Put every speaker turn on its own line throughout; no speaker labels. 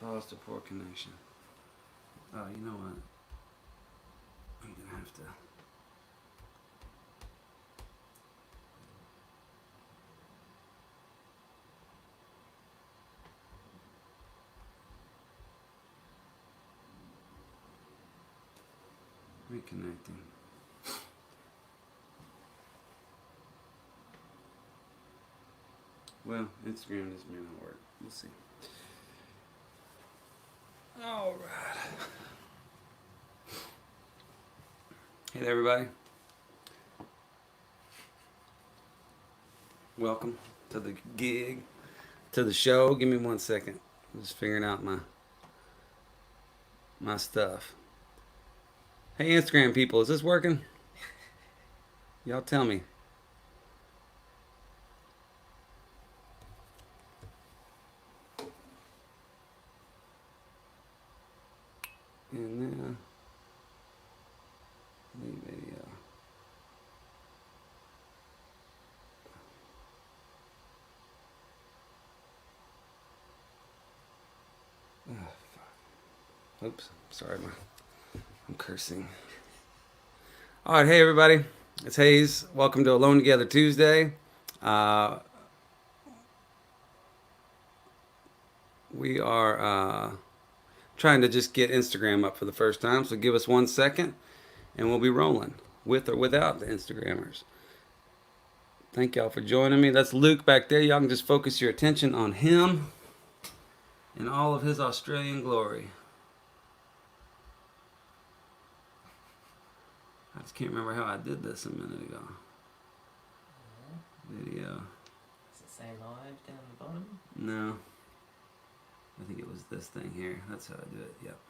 Pause to poor connection. Oh, you know what? I'm gonna have to. Reconnecting. Well, Instagram just may not work. We'll see. All right. Hey there, everybody. Welcome to the gig, to the show. Give me 1 second. I'm just figuring out my stuff. Hey, Instagram people, is this working? Y'all tell me. And then leave video. Oh, fuck. Oops, sorry, I'm cursing. All right, hey everybody, it's Hayes. Welcome to Alone Together Tuesday. We are trying to just get Instagram up for the first time, so give us 1 second and we'll be rolling with or without the Instagrammers. Thank y'all for joining me. That's Luke back there. Y'all can just focus your attention on him in all of his Australian glory. I just can't remember how I did this a minute ago. Video.
Does it say live down the bottom?
No. I think it was this thing here. That's how I do it. Yep.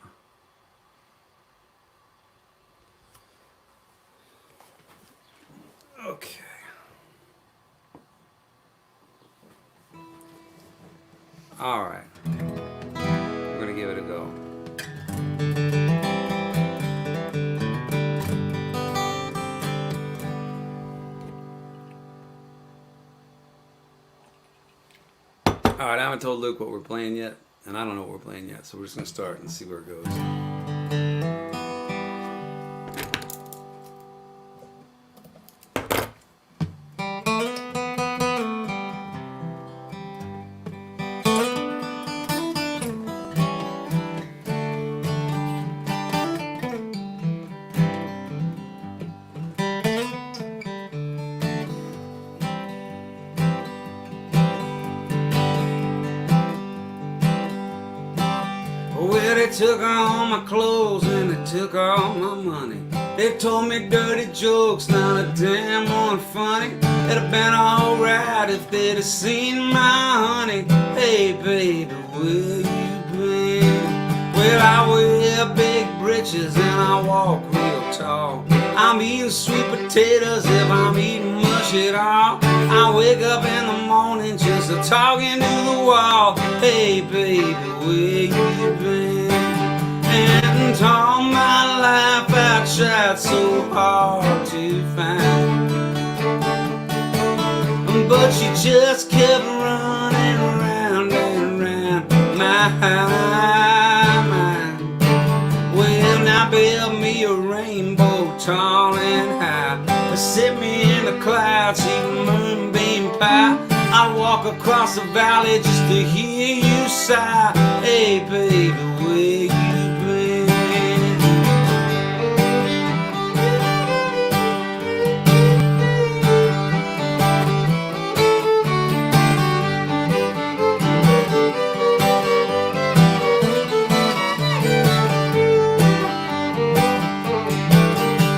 Okay. All right. We're going to give it a go. All right, I haven't told Luke what we're playing yet. And I don't know what we're playing yet, so we're just going to start and see where it goes. They took all my clothes and they took all my money. They told me dirty jokes, not a damn one funny. It'd have been alright if they'd have seen my honey. Hey baby, where you been? Well, I wear big britches and I walk real tall. I'm eating sweet potatoes if I'm eating much at all. I wake up in the morning just talking to the wall. Hey baby, where you been? And all my life I tried so hard to find, but you just kept running around and around my mind. Well, now build me a rainbow tall and high, sit me in the clouds eating moonbeam pie. I walk across the valley just to hear you sigh. Hey baby, where you been?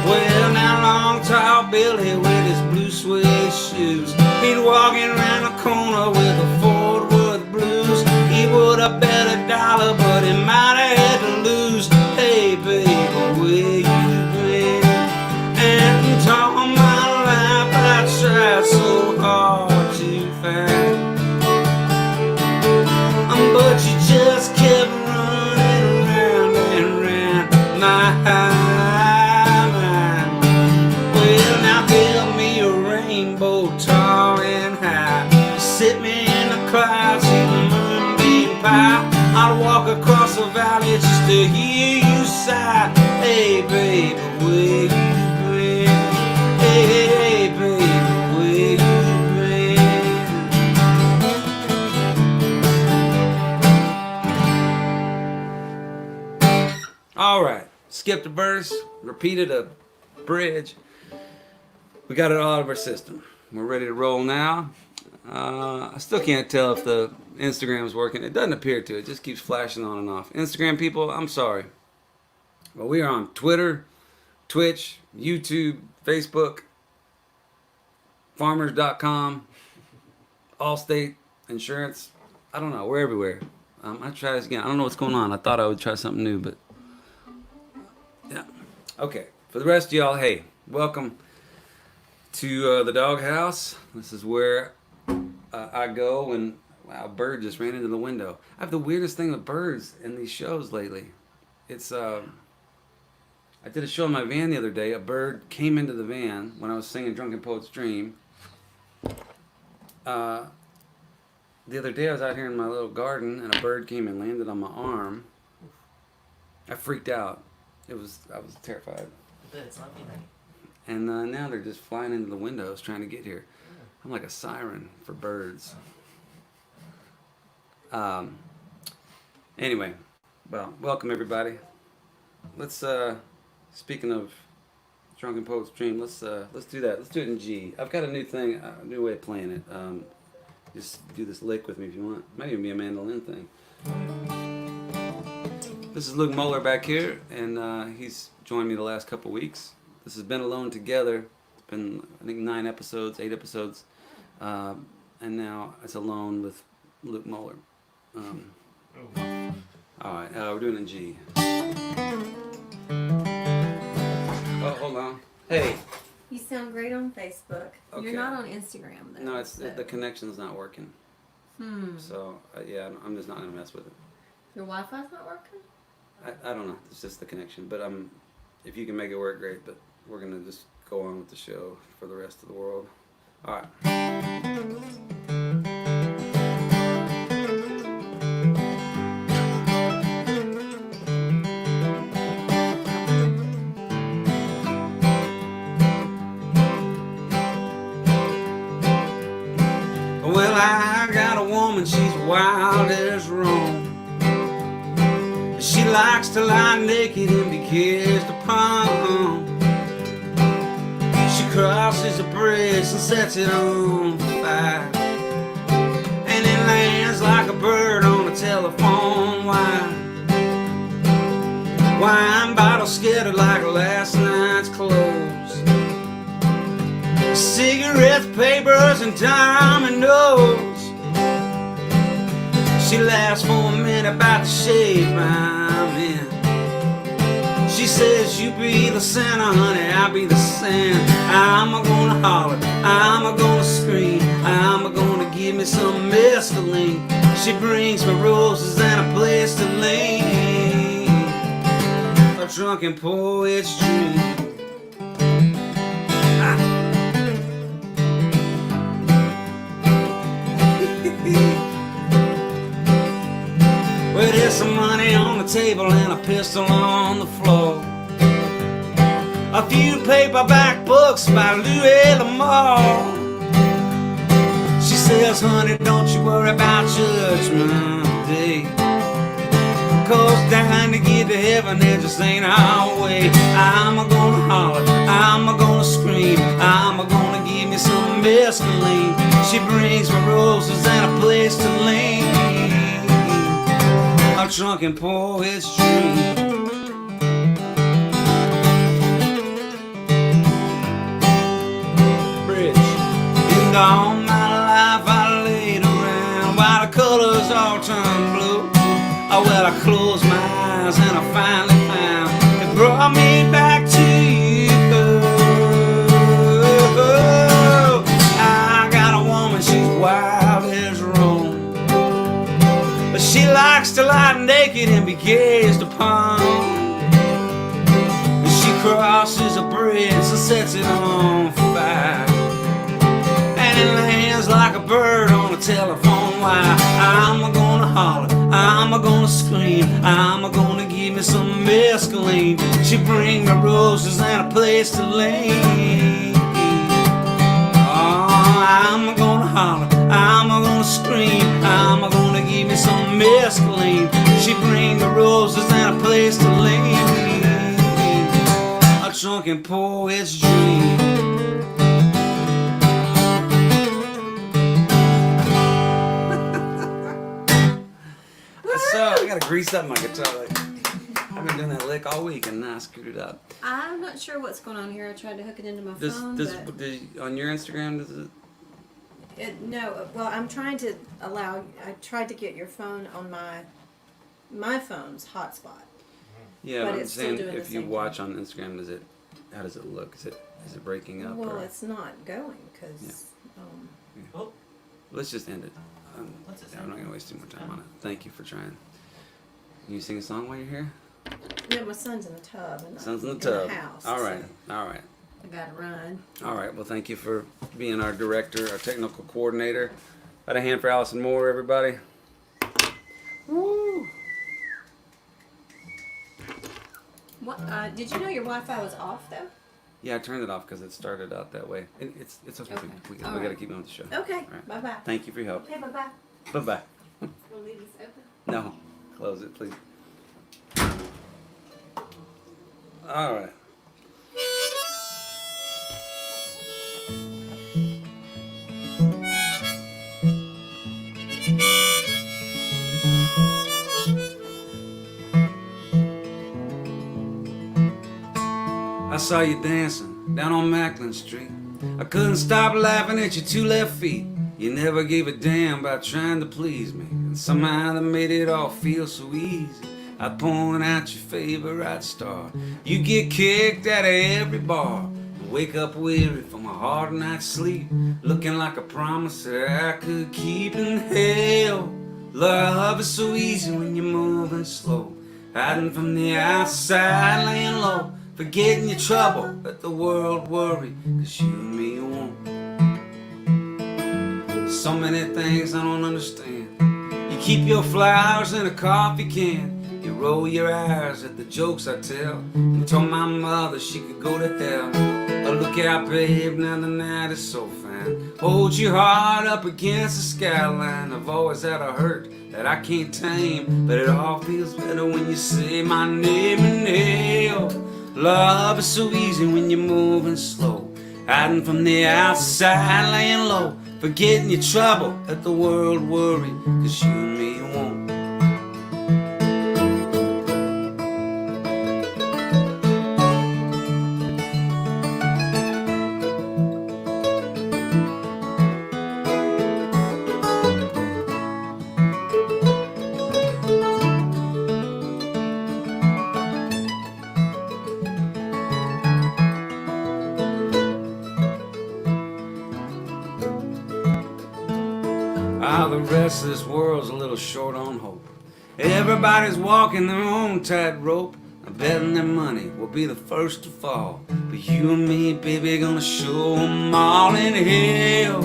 Well, now long tall Billy with his blue suede shoes, he'd walking around the corner with a Ford Worth blues. He would have bet $1, but he might have had to lose. Hey baby, where you been? And all my life I tried so hard to find, but you just kept running around and around my mind. Well, now build me a rainbow tall and high, sit me in the clouds eating moonbeam pie. I'd walk across the valley just to hear you sigh. Hey, baby, will you bring? Hey, baby, will you bring? All right, skipped a verse, repeated a bridge. We got it all out of our system. We're ready to roll now. I still can't tell if the Instagram's working. It doesn't appear to. It just keeps flashing on and off. Instagram people, I'm sorry. But we are on Twitter, Twitch, YouTube, Facebook, farmers.com, Allstate, insurance. I don't know. We're everywhere. I'll try this again. I don't know what's going on. I thought I would try something new, but yeah. Okay. For the rest of y'all, hey, welcome to the doghouse. This is where I go when, wow, a bird just ran into the window. I have the weirdest thing with birds in these shows lately. It's I did a show in my van the other day. A bird came into the van when I was singing Drunken Poet's Dream. The other day I was out here in my little garden and a bird came and landed on my arm. I freaked out. I was terrified.
Birds love you, mate.
And now they're just flying into the windows trying to get here. I'm like a siren for birds. Anyway, well, welcome everybody. Let's speaking of Drunken Poet's Dream, let's do that. Let's do it in G. I've got a new thing, a new way of playing it. Just do this lick with me if you want. Might even be a mandolin thing. This is Luke Moeller back here, and he's joined me the last couple weeks. This has been Alone Together. It's been, I think, 8 episodes. And now it's Alone with Luke Moeller. Alright, we're doing it in G. Oh, hold on. Hey.
You sound great on Facebook.
Okay.
You're not on Instagram, though.
No, it's the connection's not working. So, yeah, I'm just not going to mess with it.
Your Wi-Fi's not working?
I don't know. It's just the connection. But if you can make it work, great. But we're going to just go on with the show for the rest of the world. All right. Well, I got a woman, she's wild as Rome. She likes to lie naked and be kissed upon. She crosses a bridge and sets it on fire, and it lands like a bird on a telephone wire. Wine bottles scattered like last night's clothes. Cigarettes, papers, and dominoes. She laughs for a minute about the shape I'm in. She says, you be the center, honey, I'll be the sand. I'm gonna holler, I'm gonna scream, I'm gonna give me some mescaline. She brings me roses and a place to lay. A drunken poet's dream. Well, there's some money on the table and a pistol on the floor. A few paperback books by Louis L'Amour. She says, honey, don't you worry about Judgment Day, 'cause dying to get to heaven, there just ain't our way. I'm gonna holler, I'm gonna scream, I'm gonna give me some mescaline. She brings me roses and a place to lay. A drunken poet's dream. Bridge. And all my life I laid around while the colors all turned blue. Oh, well, I closed my eyes and I finally found it brought me back to you. I got a woman, she's wild as Rome. She likes to lie naked and be gazed upon. She crosses a bridge and sets it on fire, and it lands like a bird on a telephone why I'm gonna holler, I'm gonna scream, I'm gonna give me some mescaline. She bring me roses and a place to lay. Oh, I'm gonna holler, I'm gonna scream, I'm gonna give me some mescaline. She bring me roses and a place to lay. A drunken poet's dream. So I gotta grease up my guitar. Like, I've been doing that lick all week and now I screwed it up.
I'm not sure what's going on here. I tried to hook it into my phone,
On your Instagram, does it?
No. Well, I'm trying to allow. I tried to get your phone on my phone's hotspot.
Yeah,
but
I'm
it's still
saying
doing the
if you
same
watch on Instagram, how does it look? Is it breaking up?
Well,
or?
it's not going because.
Oh,
Let's just end it.
What's it
I'm not gonna waste too much time on it. Thank you for trying. Can you sing a song while you're here?
Yeah, my son's in the tub.
Son's in the tub.
the house.
All right,
so
all right,
I gotta run.
all right. Well, thank you for being our director, our technical coordinator. Got a hand for Allison Moore, everybody. Woo!
What? Did you know your Wi-Fi was off though?
Yeah, I turned it off because it started out that way. It's okay.
Okay.
We
All
got to
right.
keep going with the show.
Okay.
All right.
Bye bye.
Thank you for your help.
Okay. Bye bye.
Bye bye.
We'll leave this open.
No, close it, please. All right. I saw you dancing down on Macklin Street. I couldn't stop laughing at your two left feet. You never gave a damn about trying to please me, and somehow that made it all feel so easy. I'd point out your favorite star. You get kicked out of every bar and wake up weary from a hard night's sleep, looking like a promise that I could keep. In hell, love is so easy when you're moving slow, hiding from the outside, laying low, forgetting your trouble, let the world worry, 'cause you and me won't. So many things I don't understand. You keep your flowers in a coffee can. You roll your eyes at the jokes I tell, and told my mother she could go to hell. Oh, look out, babe, now the night is so fine. Hold your heart up against the skyline. I've always had a hurt that I can't tame, but it all feels better when you say my name. In hell, love is so easy when you're moving slow, hiding from the outside, laying low, forgetting your trouble, let the world worry, 'cause you and me won't. The rest of this world's a little short on hope. Everybody's walking their own tightrope, betting their money will be the first to fall. But you and me, baby, gonna show 'em all. In hell,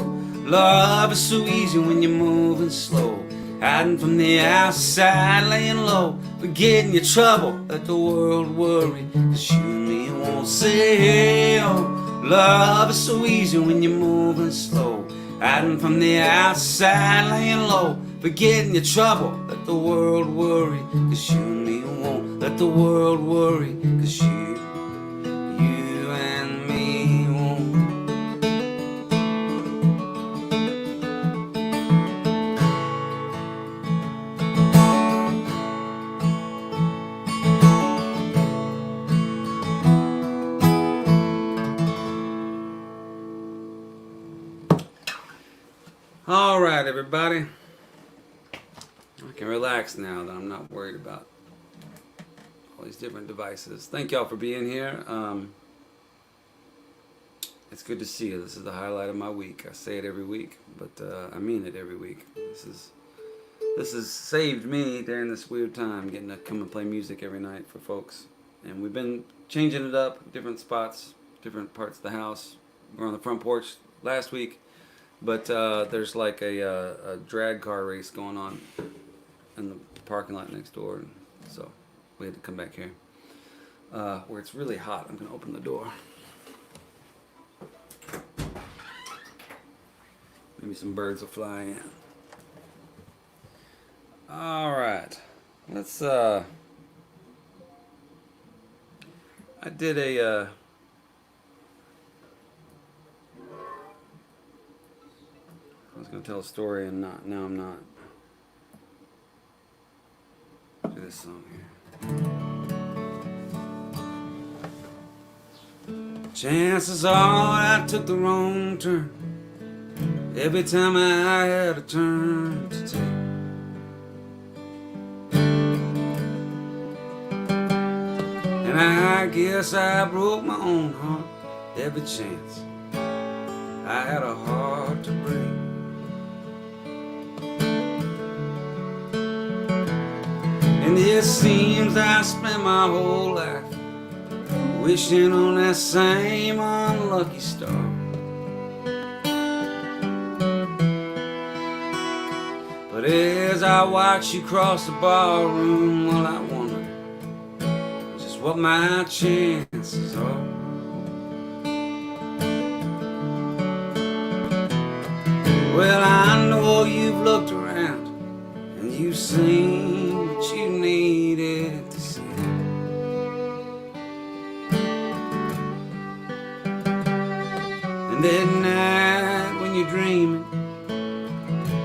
love is so easy when you're moving slow, hiding from the outside, laying low, forgetting your trouble, let the world worry, 'cause you and me won't. Say hell, love is so easy when you're moving slow, hiding from the outside, laying low, forgetting your trouble, let the world worry, 'cause you and me won't. Let the world worry, 'cause you and me won't. All right, everybody. I can relax now that I'm not worried about all these different devices. Thank y'all for being here. It's good to see you. This is the highlight of my week. I say it every week, but I mean it every week. This has saved me during this weird time, getting to come and play music every night for folks. And we've been changing it up, different spots, different parts of the house. We were on the front porch last week. But there's like a drag car race going on in the parking lot next door, and so we had to come back here where it's really hot. I'm gonna open the door. Maybe some birds will fly in. All right, let's. I did a. I was gonna tell a story and not. Now I'm not. Do this song here. Chances are I took the wrong turn. Every time I had a turn to take. And I guess I broke my own heart every chance I had a heart to break. And it seems I spent my whole life wishing on that same unlucky star. But as I watch you cross the barroom, well, I wonder just what my chances are. Well, I know you've looked around and you've seen what you needed to see. And at night when you're dreaming,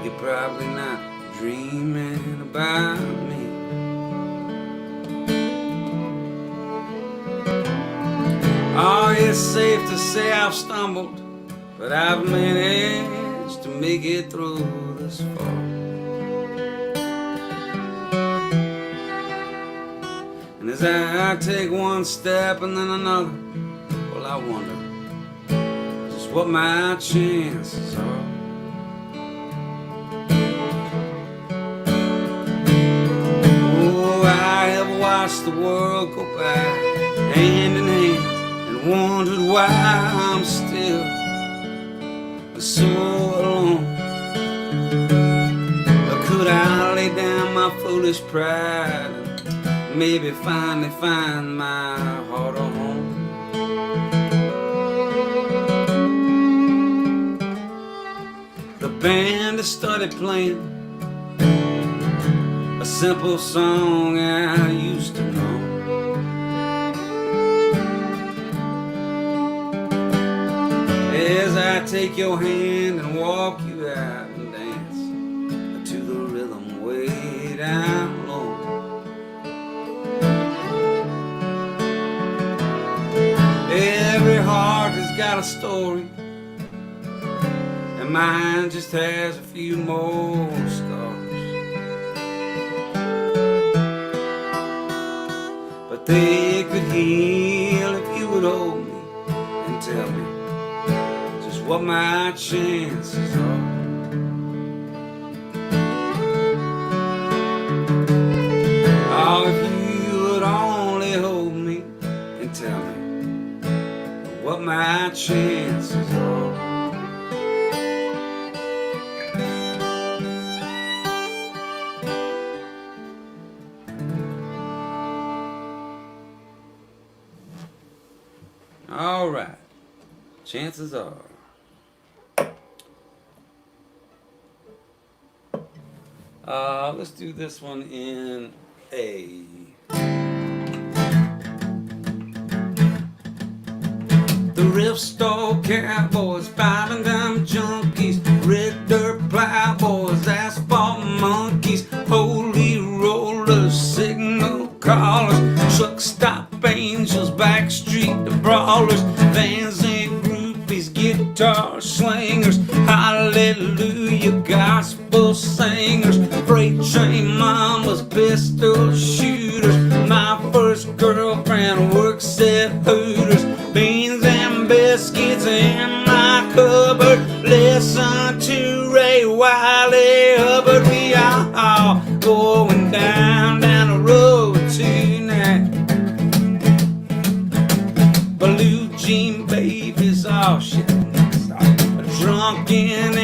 you're probably not dreaming about me. Oh, it's safe to say I've stumbled, but I've managed to make it through this far. And as I take one step and then another, well, I wonder just what my chances are. Oh, I have watched the world go by hand in hand and wondered why I'm still so alone. Or could I lay down my foolish pride and maybe finally find my heart a home? The band has started playing a simple song I used to know. As I take your hand and walk you out and dance to the rhythm way down low. Every heart has got a story, and mine just has a few more scars. But they could heal if you would hold me and tell me what my chances are. Oh, if you would only hold me and tell me what my chances are. All right, chances are. Let's do this one in A. The riff stall cowboys, five and dime junkies, red dirt plowboys, asphalt monkeys, holy rollers, signal callers, truck stop angels, backstreet brawlers, Vans and groupies, guitar slingers, hallelujah gospel singers, freight train mamas, pistol shooters. My first girlfriend works at Hooters, beans and biscuits in my cupboard. Listen to Ray Wiley Hubbard. We are all going down the road tonight. Blue jean babies, all shit. Drunken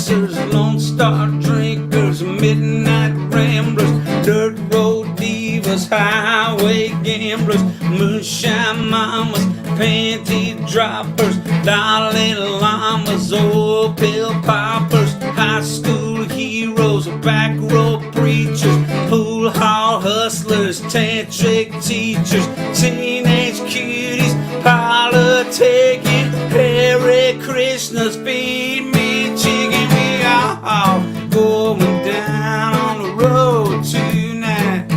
racers, Lone Star drinkers, midnight ramblers, dirt road divas, highway gamblers, moonshine mamas, panty droppers, Dalai Lamas, old pill poppers, high school heroes, back row preachers, pool hall hustlers, tantric teachers, teenage cuties, politicking, Hare Krishnas, feed me chicken. We all going down on the road tonight.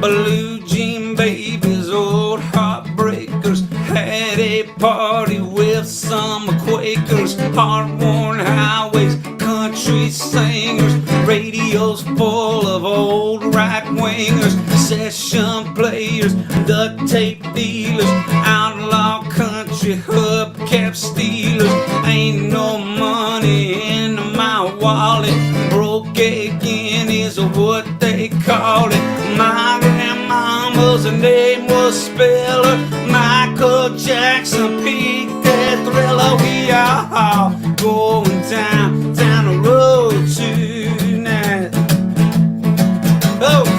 Blue jean babies, old heartbreakers, had a party with some Quakers, hard-worn highways, country singers, radios full of old right-wingers, session players, duct tape dealers, outlaw country hubcap stealers. Ain't no money in my wallet, broke again is what they call it. My grandmama's name was Speller, Michael Jackson, Pete that Thriller. We all going down the road tonight. Oh.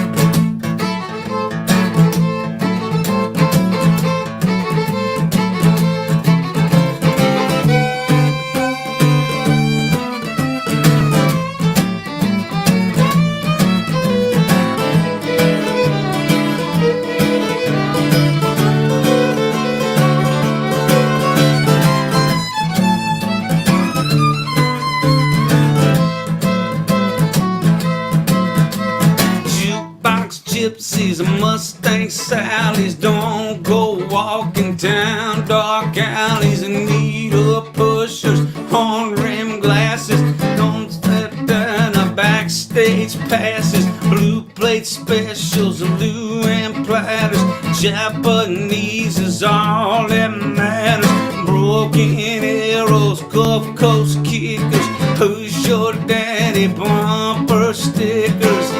Gypsies, Mustang Sallies, don't go walking down dark alleys, and needle pushers, horn rim glasses, don't step down the backstage passes, blue plate specials, blue and platters, Japanese is all that matters, broken arrows, Gulf Coast kickers, who's your daddy, bumper stickers,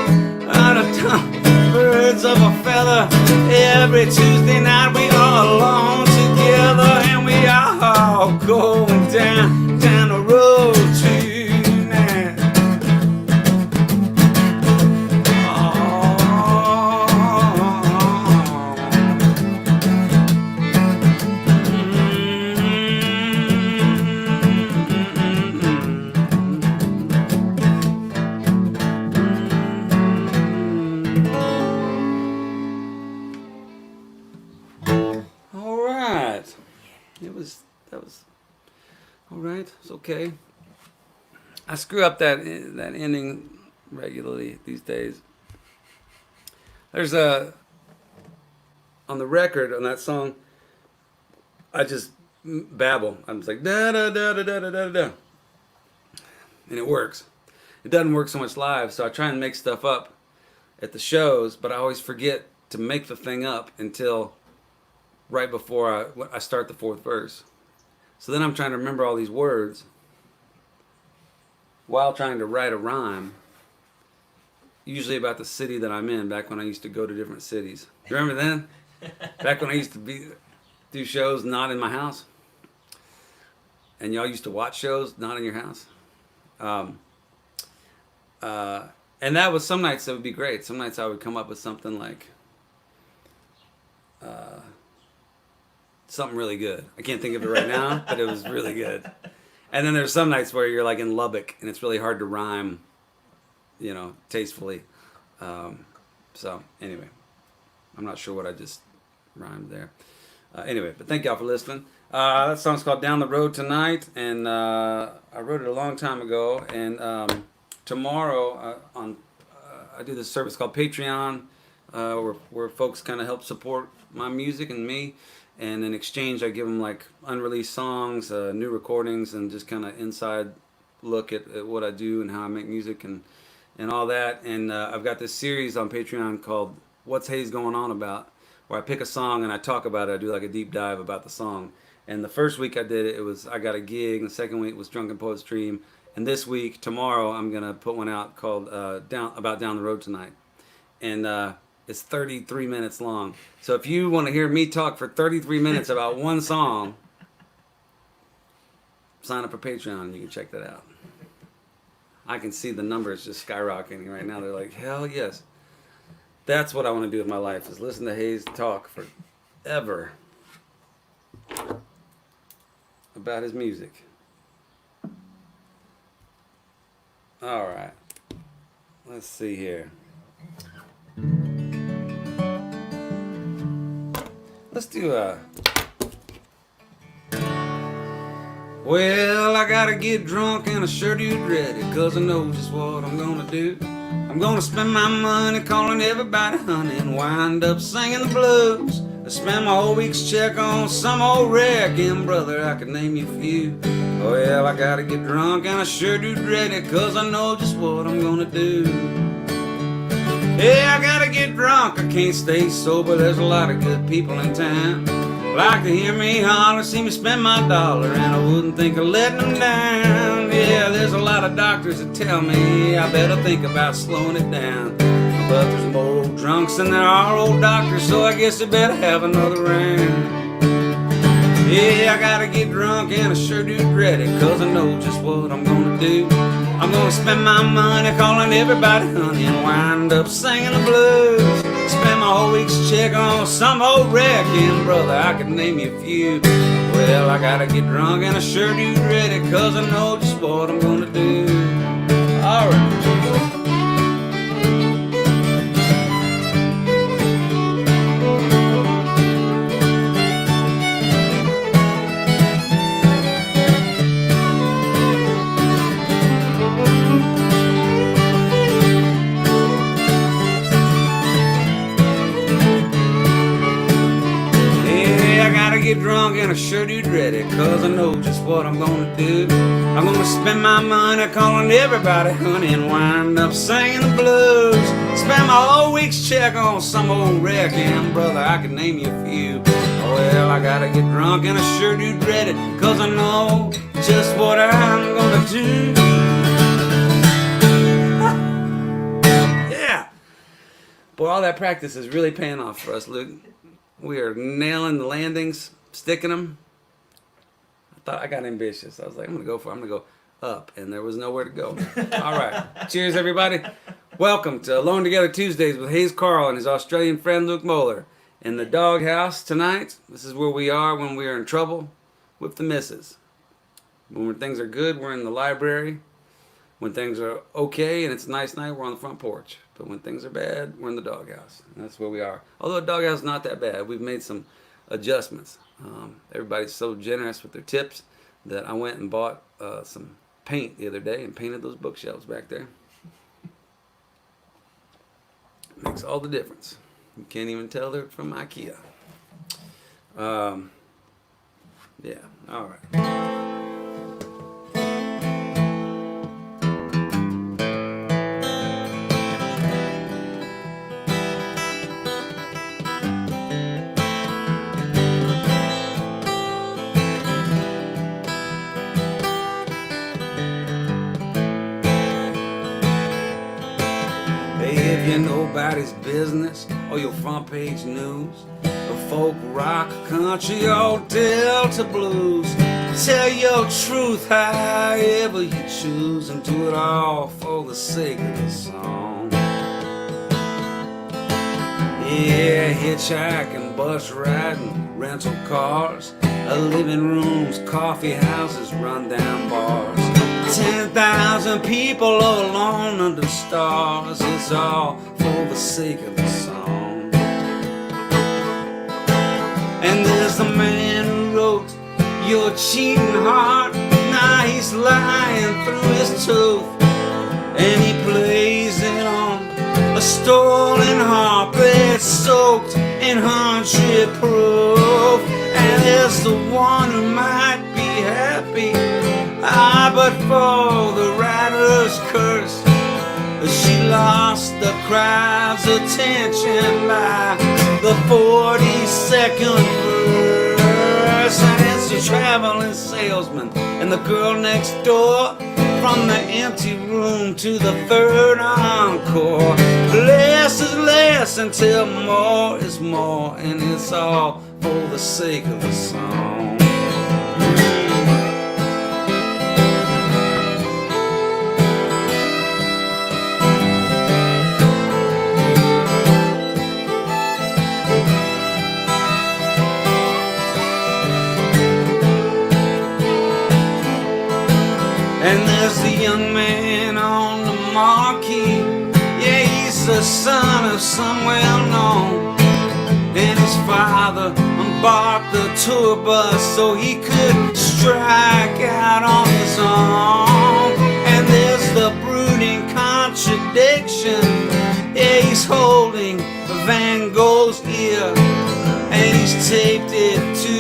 out of town birds of a feather. Every Tuesday night we all alone together, and we all going down the road tonight. That was all right. It's okay. I screw up that ending regularly these days. There's on the record on that song, I just babble. I'm just like da da da da da da da da, and it works. It doesn't work so much live, so I try and make stuff up at the shows, but I always forget to make the thing up until right before I start the fourth verse. So then I'm trying to remember all these words while trying to write a rhyme, usually about the city that I'm in, back when I used to go to different cities. You remember then? Back when I used to do shows not in my house? And y'all used to watch shows not in your house? And that was, some nights that would be great. Some nights I would come up with something like something really good. I can't think of it right now, but it was really good. And then there's some nights where you're like in Lubbock and it's really hard to rhyme, tastefully. So anyway, I'm not sure what I just rhymed there. Anyway, but thank y'all for listening. That song's called Down the Road Tonight, and I wrote it a long time ago. And tomorrow I do this service called Patreon, where folks kind of help support my music and me. And in exchange, I give them like unreleased songs, new recordings, and just kind of inside look at what I do and how I make music and all that. And I've got this series on Patreon called What's Hayes Going On About, where I pick a song and I talk about it. I do like a deep dive about the song. And the first week I did it, I got a gig. And the second week was Drunken Poet's Dream. And this week, tomorrow, I'm going to put one out called Down the Road Tonight. And it's 33 minutes long. So if you want to hear me talk for 33 minutes about one song, sign up for Patreon and you can check that out. I can see the numbers just skyrocketing right now. They're like, hell yes. That's what I want to do with my life, is listen to Hayes talk forever about his music. All right. Let's see here. Let's do well, I gotta get drunk and I sure do dread it, 'cause I know just what I'm gonna do. I'm gonna spend my money calling everybody honey and wind up singing the blues. I spend my whole week's check on some old wreck, and brother, I could name you a few. Well, I gotta get drunk and I sure do dread it, 'cause I know just what I'm gonna do. Yeah, I gotta get drunk, I can't stay sober, there's a lot of good people in town. Like to hear me holler, see me spend my dollar, and I wouldn't think of letting them down. Yeah, there's a lot of doctors that tell me I better think about slowing it down. But there's more old drunks than there are old doctors, so I guess I better have another round. Yeah, I gotta get drunk and I sure do dread it, 'cause I know just what I'm gonna do. I'm gonna spend my money calling everybody honey and wind up singing the blues. Spend my whole week's check on some old wreck, and brother, I could name you a few. Well, I gotta get drunk and I sure do dread it, 'cause I know just what I'm gonna do. Alright. Get drunk and I sure do dread it, 'cause I know just what I'm gonna do. I'm gonna spend my money calling everybody honey and wind up singing the blues. Spend my whole week's check on some old wreck, and brother, I can name you a few. Well, I gotta get drunk and I sure do dread it, 'cause I know just what I'm gonna do. Yeah. Boy, all that practice is really paying off for us, Luke. We are nailing the landings, sticking them. I thought I got ambitious. I was like, I'm going to go up, and there was nowhere to go. All right. Cheers, everybody. Welcome to Alone Together Tuesdays with Hayes Carll and his Australian friend Luke Moeller. In the doghouse tonight, this is where we are when we are in trouble with the missus. When things are good, we're in the library. When things are okay and it's a nice night, we're on the front porch. But when things are bad, we're in the doghouse. And that's where we are. Although the doghouse is not that bad. We've made some adjustments. Everybody's so generous with their tips that I went and bought some paint the other day and painted those bookshelves back there. Makes all the difference. You can't even tell they're from IKEA. Yeah, all right. Nobody's business or your front page news, or folk, rock, country, or Delta blues. Tell your truth however you choose, and do it all for the sake of the song. Yeah, hitchhiking, bus riding, rental cars, living rooms, coffee houses, rundown bars. 10,000 people all alone under stars. It's all for the sake of the song. And there's the man who wrote your cheating heart. Now he's lying through his tooth, and he plays it on a stolen harp that's soaked in 100 proof. And there's the one who might be happy, but for the writer's curse, she lost the crowd's attention by the 42nd verse. And it's a traveling salesman and the girl next door, from the empty room to the third encore. Less is less until more is more, and it's all for the sake of the song. And there's the young man on the marquee. Yeah, he's the son of some well-known. And his father embarked the tour bus so he could strike out on his own. And there's the brooding contradiction. Yeah, he's holding Van Gogh's ear, and he's taped it to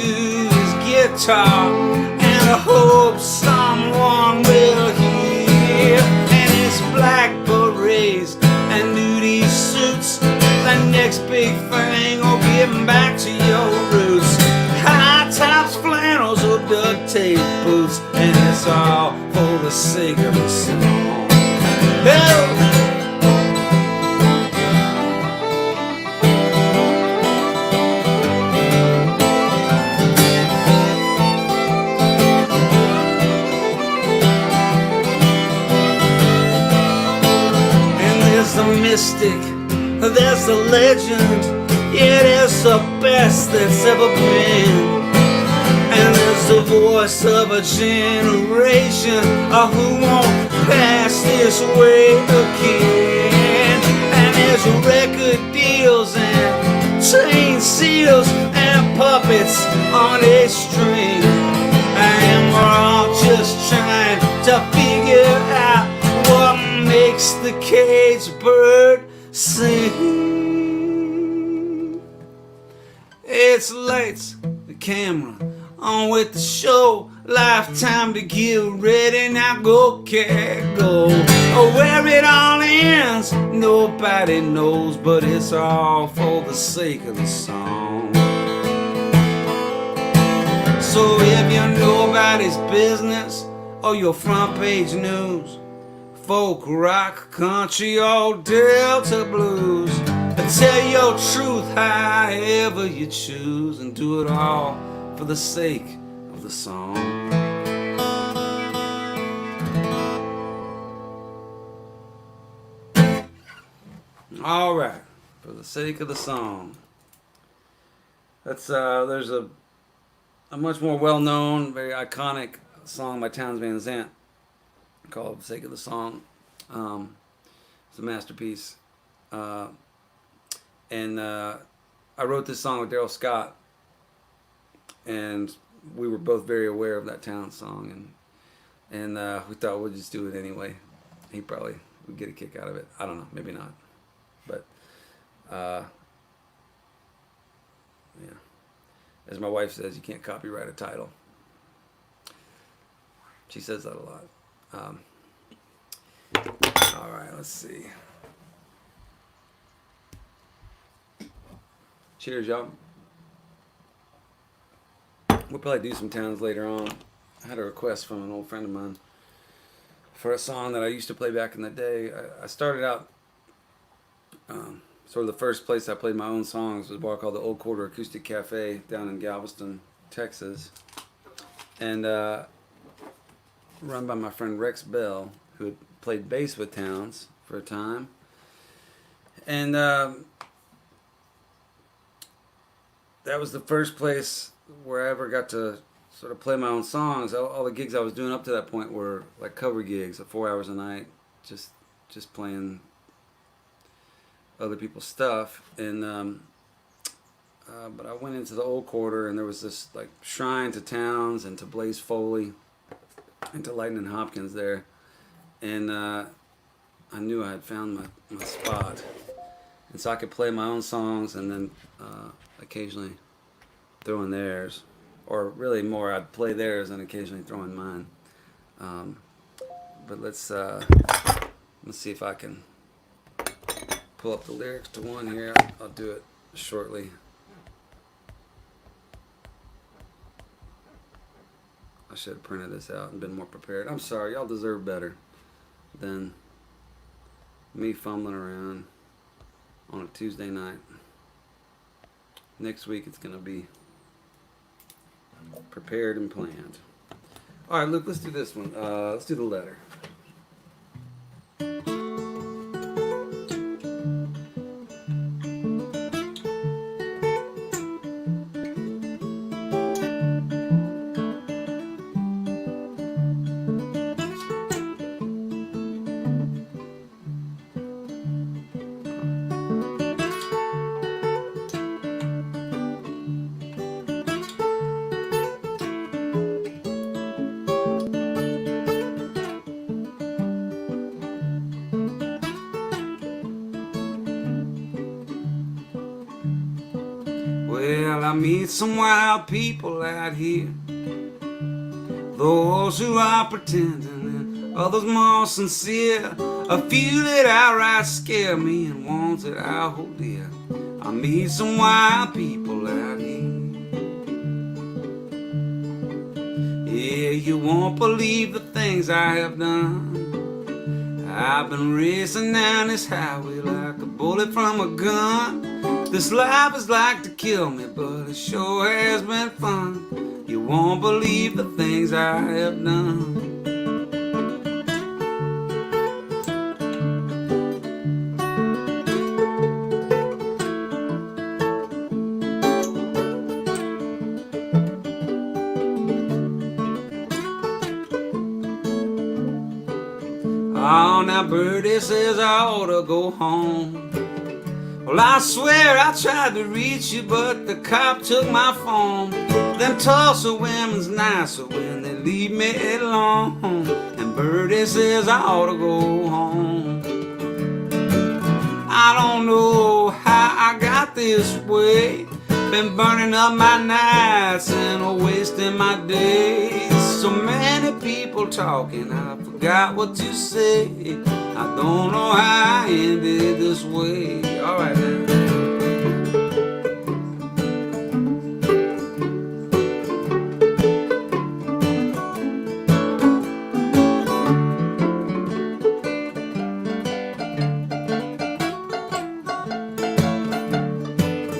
his guitar, and I hope someone will hear. And his black berets and nudie suits, the next big thing will give him back to your roots. High tops, flannels, or duct tape boots, and it's all for the sake of the song. Help! Mystic, there's the legend, yeah, there's the best that's ever been. And there's the voice of a generation who won't pass this way again. And there's record deals and chain seals and puppets on a string. And we're all just trying to figure out what makes the cage bird sing. It's lights, the camera, on with the show. Lifetime to get ready, now go, cat, go. Oh, where it all ends, nobody knows, but it's all for the sake of the song. So if you're nobody's business or your front page news, folk, rock, country, or Delta blues, tell your truth however you choose, and do it all for the sake of the song. All right, for the sake of the song. That's there's a much more well-known, very iconic song by townsman Zandt called "For the Sake of the Song." It's a masterpiece, and I wrote this song with Daryl Scott, and we were both very aware of that town song, and we thought we'd just do it anyway. He probably would get a kick out of it. I don't know, maybe not, but yeah. As my wife says, you can't copyright a title. She says that a lot. All right, let's see. Cheers, y'all. We'll probably do some towns later on. I had a request from an old friend of mine for a song that I used to play back in the day. I started out, sort of the first place I played my own songs was a bar called the Old Quarter Acoustic Cafe down in Galveston, Texas. And run by my friend Rex Bell, who had played bass with Towns for a time. And that was the first place where I ever got to sort of play my own songs. All the gigs I was doing up to that point were like cover gigs, 4 hours a night, just playing other people's stuff. And but I went into the Old Quarter, and there was this like shrine to Towns and to Blaze Foley and to Lightning Hopkins there, and I knew I had found my spot, and so I could play my own songs and then occasionally throw in theirs, or really more, I'd play theirs and occasionally throw in mine. But let's see if I can pull up the lyrics to one here. I'll do it shortly. I should have printed this out and been more prepared. I'm sorry, y'all deserve better than me fumbling around on a Tuesday night. Next week it's going to be prepared and planned. All right, Luke, let's do this one. Let's do the letter. Well, I meet some wild people out here, those who are pretending and others more sincere, a few that outright scare me and ones that I hold dear. I meet some wild people out here. Yeah, you won't believe the things I have done. I've been racing down this highway like a bullet from a gun. This life is like to kill me, but it sure has been fun. You won't believe the things I have done. Oh, now Birdie says I ought to go home. Well, I swear I tried to reach you, but the cop took my phone. Them Tulsa women's nicer when they leave me alone. And Birdie says I ought to go home. I don't know how I got this way. Been burning up my nights and wasting my days. So many people talking, I forgot what to say. I don't know how I ended this way. Alright then.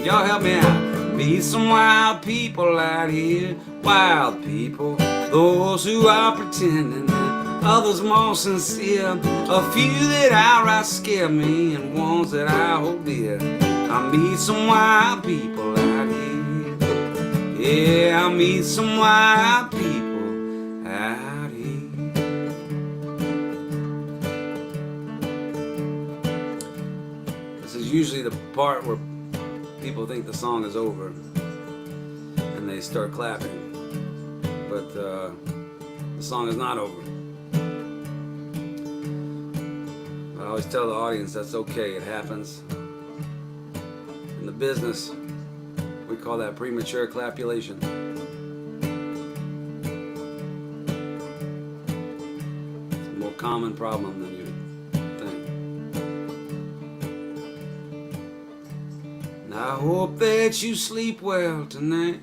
Y'all help me out. Meet some wild people out here, wild people, those who are pretending and others more sincere, a few that outright scare me and ones that I hold dear. I meet some wild people out here. Yeah, I meet some wild people out here. This is usually the part where people think the song is over and they start clapping, but the song is not over. I always tell the audience that's okay, it happens. In the business, we call that premature clapulation. It's a more common problem than you think. I hope that you sleep well tonight.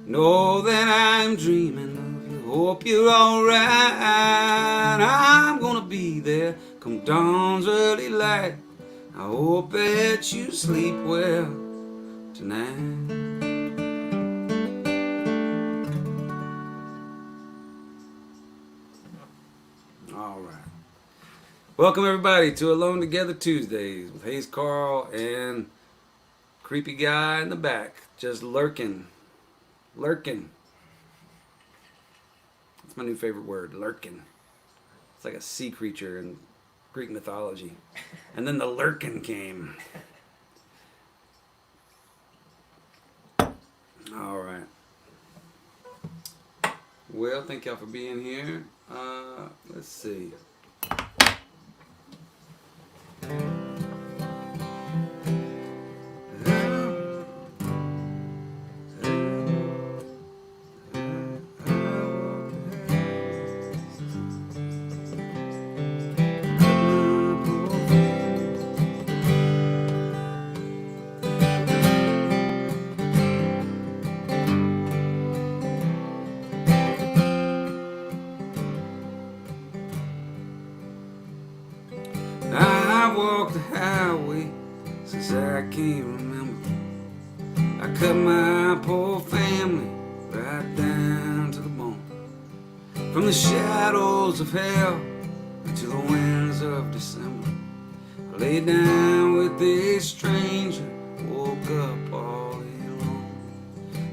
Know that I'm dreaming of you. Hope you're alright. I'm gonna be there come dawn's early light. I hope that you sleep well tonight. Alright. Welcome everybody to Alone Together Tuesdays with Hayes, Carl, and creepy guy in the back, just lurking. Lurking. That's my new favorite word, lurking. It's like a sea creature in Greek mythology. And then the lurkin came. Alright. Well, thank y'all for being here. Let's see. I walked the highway since I can't remember. I cut my poor family right down to the bone. From the shadows of hell to the winds of December, I lay down with a stranger, woke up all alone.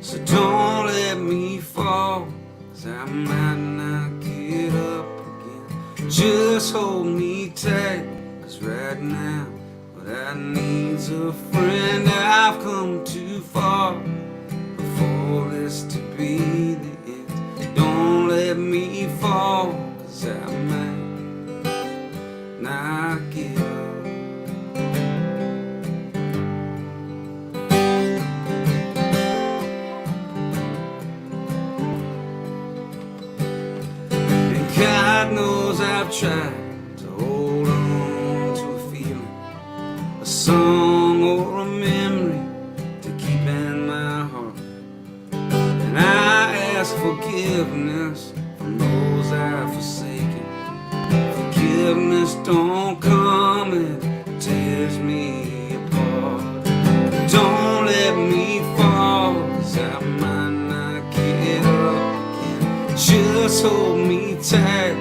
So don't let me fall, 'cause I might not get up again. Just hold me tight, 'cause right now what I need's a friend. I've come too far for this to be the end. Don't let me fall, 'cause I might not get up. knows I've tried to hold on to a feeling, a song or a memory to keep in my heart. And I ask forgiveness from those I've forsaken. Forgiveness don't come and tears me apart. Don't let me fall, 'cause I might not get up again. Just hold me tight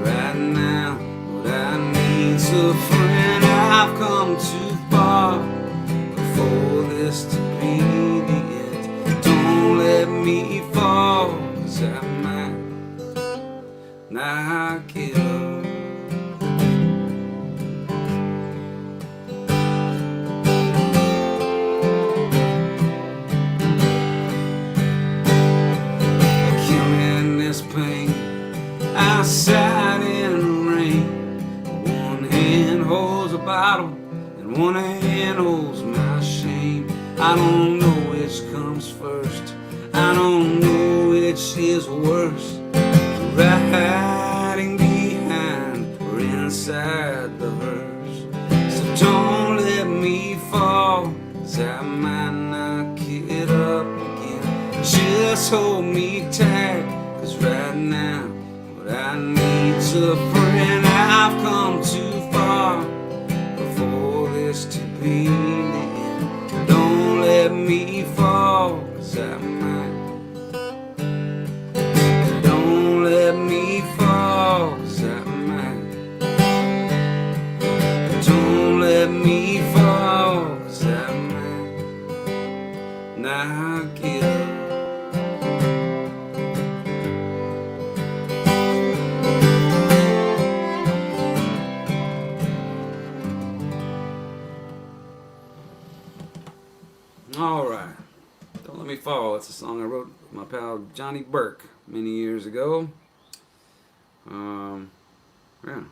right now. What I need's a friend. I've come too far for this to be the end. Don't let me fall, 'cause I might not get up. Killing this pain, I sat in the rain. One hand holds a bottle and one hand holds my shame. I don't know which comes first, I don't know which is worse. Riding behind or inside the hearse. So don't let me fall, 'cause I might not get up again. Just hold me tight, 'cause right now what I need's a friend. I've come too far for this to be the end. Don't let me fall, 'cause I might. Don't let me fall, 'cause I might. Don't let me fall, 'cause I might not get up. All right, Don't Let Me Fall. It's a song I wrote with my pal Johnny Burke many years ago. Yeah,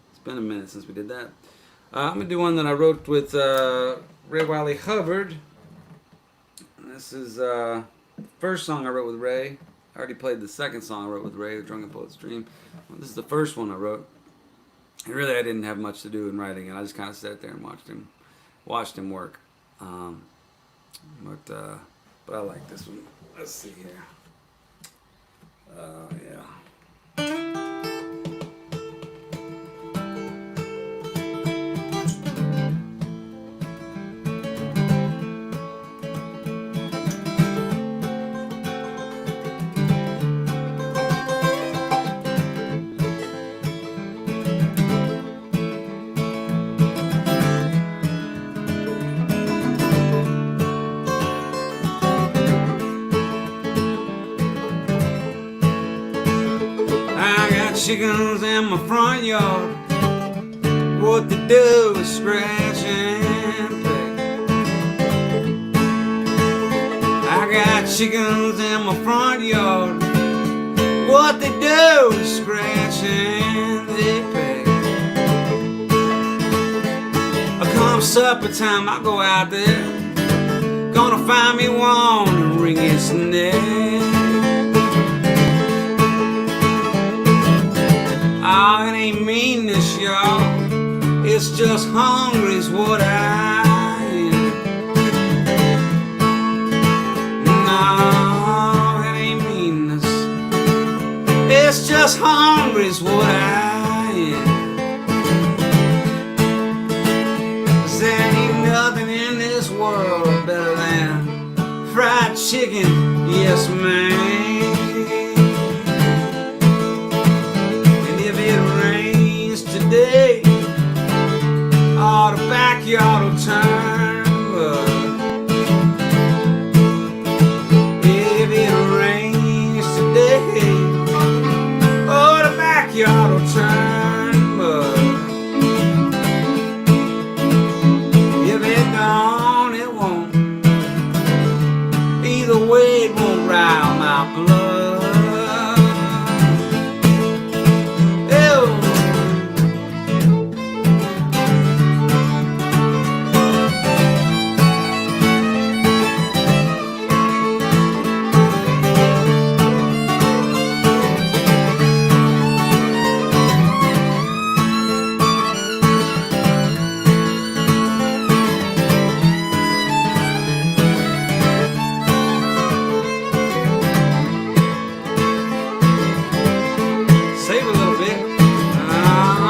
it's been a minute since we did that. I'm going to do one that I wrote with Ray Wiley Hubbard. This is the first song I wrote with Ray. I already played the second song I wrote with Ray, The Drunken Poet's Dream. Well, this is the first one I wrote. And really I didn't have much to do in writing it. I just kind of sat there and watched him work. But I like this one. Let's see here. Yeah. Chickens in my front yard. What they do is scratch and peck. I got chickens in my front yard. What they do is scratch and they peck. Come supper time, I go out there. Gonna find me one and wring its neck. Oh, it ain't meanness, y'all. It's just hungry's what I am. No, it ain't meanness. It's just hungry's what I am. 'Cause there ain't nothing in this world better than fried chicken, yes ma'am. Today, oh, the backyard will turn, but if it rains today, oh, the backyard will turn, but if it don't, it won't. Either way, it won't rile my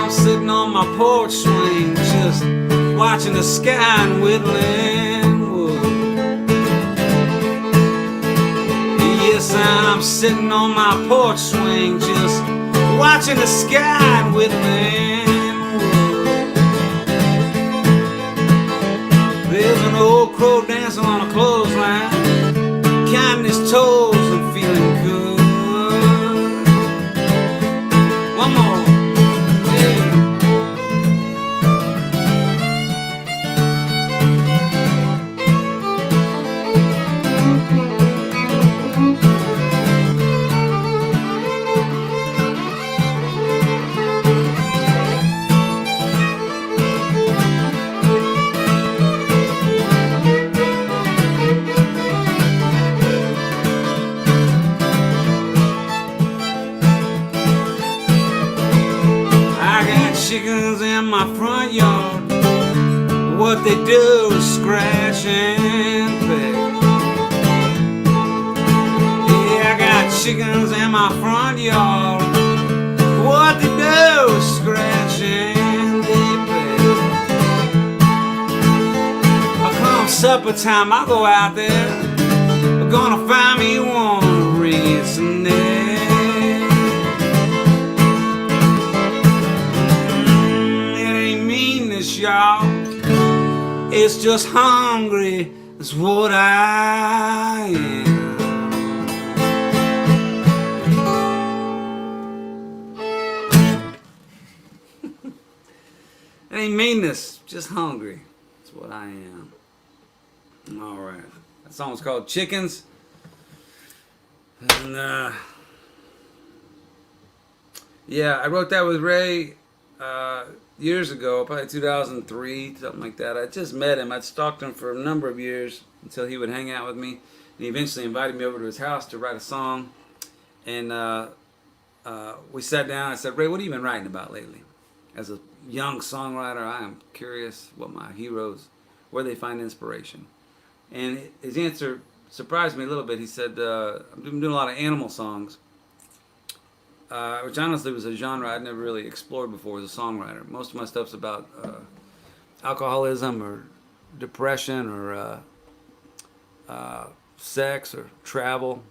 I'm sitting on my porch swing, just watching the sky and whittling wood. Yes, I'm sitting on my porch swing, just watching the sky and whittling wood. There's an old crow dancing on a clothesline, counting his toes and feeling good. One more. Chickens in my front yard, what they do is scratch and peck. Yeah, I got chickens in my front yard, what they do is scratch and they peck. Come supper time, I go out there, I'm gonna find me one, ring its neck. Y'all, it's just hungry, that's what I am. It ain't meanness, just hungry, that's what I am. Alright, that song's called Chickens. And yeah, I wrote that with Ray years ago, probably 2003, something like that. I just met him. I'd stalked him for a number of years until he would hang out with me. And he eventually invited me over to his house to write a song. And we sat down. I said, Ray, what have you been writing about lately? As a young songwriter, I am curious what my heroes, where they find inspiration. And his answer surprised me a little bit. He said, I've been doing a lot of animal songs. Which honestly was a genre I'd never really explored before as a songwriter. Most of my stuff's about alcoholism or depression or sex or travel.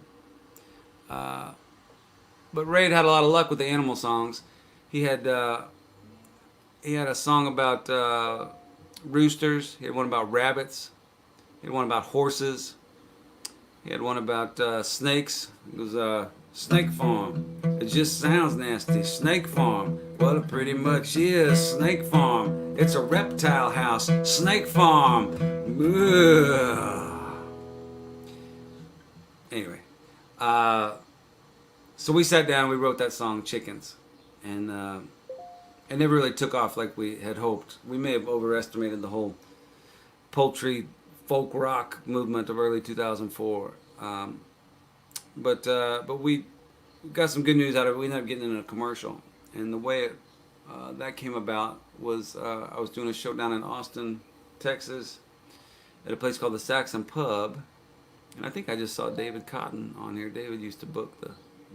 But Ray had a lot of luck with the animal songs. He had a song about roosters. He had one about rabbits. He had one about horses. He had one about snakes. It was Snake Farm. It just sounds nasty. Snake Farm. Well, it pretty much is. Snake Farm. It's a reptile house. Snake Farm. Ugh. Anyway. So we sat down, we wrote that song, Chickens. And it never really took off like we had hoped. We may have overestimated the whole poultry folk rock movement of early 2004. But we got some good news out of it. We ended up getting in a commercial. And the way that came about was I was doing a show down in Austin, Texas, at a place called the Saxon Pub. And I think I just saw David Cotton on here. David used to book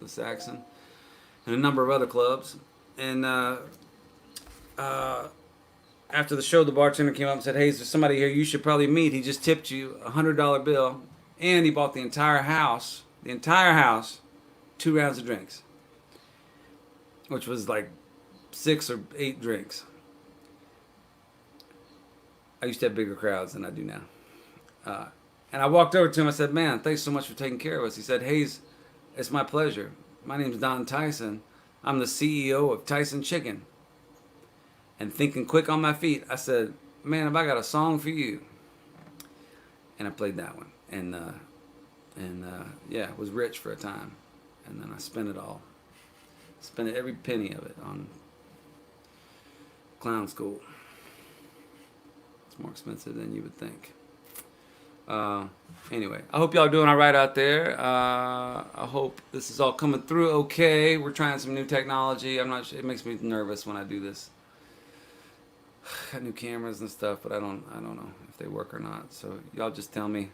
the Saxon and a number of other clubs. And after the show, the bartender came up and said, hey, there's somebody here you should probably meet. He just tipped you a $100 bill, and he bought the entire house, 2 rounds of drinks, which was like 6 or 8 drinks. I used to have bigger crowds than I do now. And I walked over to him. I said, man, thanks so much for taking care of us. He said, Hayes, it's my pleasure. My name's Don Tyson. I'm the CEO of Tyson Chicken. And thinking quick on my feet, I said, man, have I got a song for you? And I played that one. And yeah, was rich for a time. And then I spent it all. Spent every penny of it on clown school. It's more expensive than you would think. Anyway, I hope y'all are doing all right out there. I hope this is all coming through okay. We're trying some new technology. I'm not sure. It makes me nervous when I do this. Got new cameras and stuff, but I don't know if they work or not. So y'all just tell me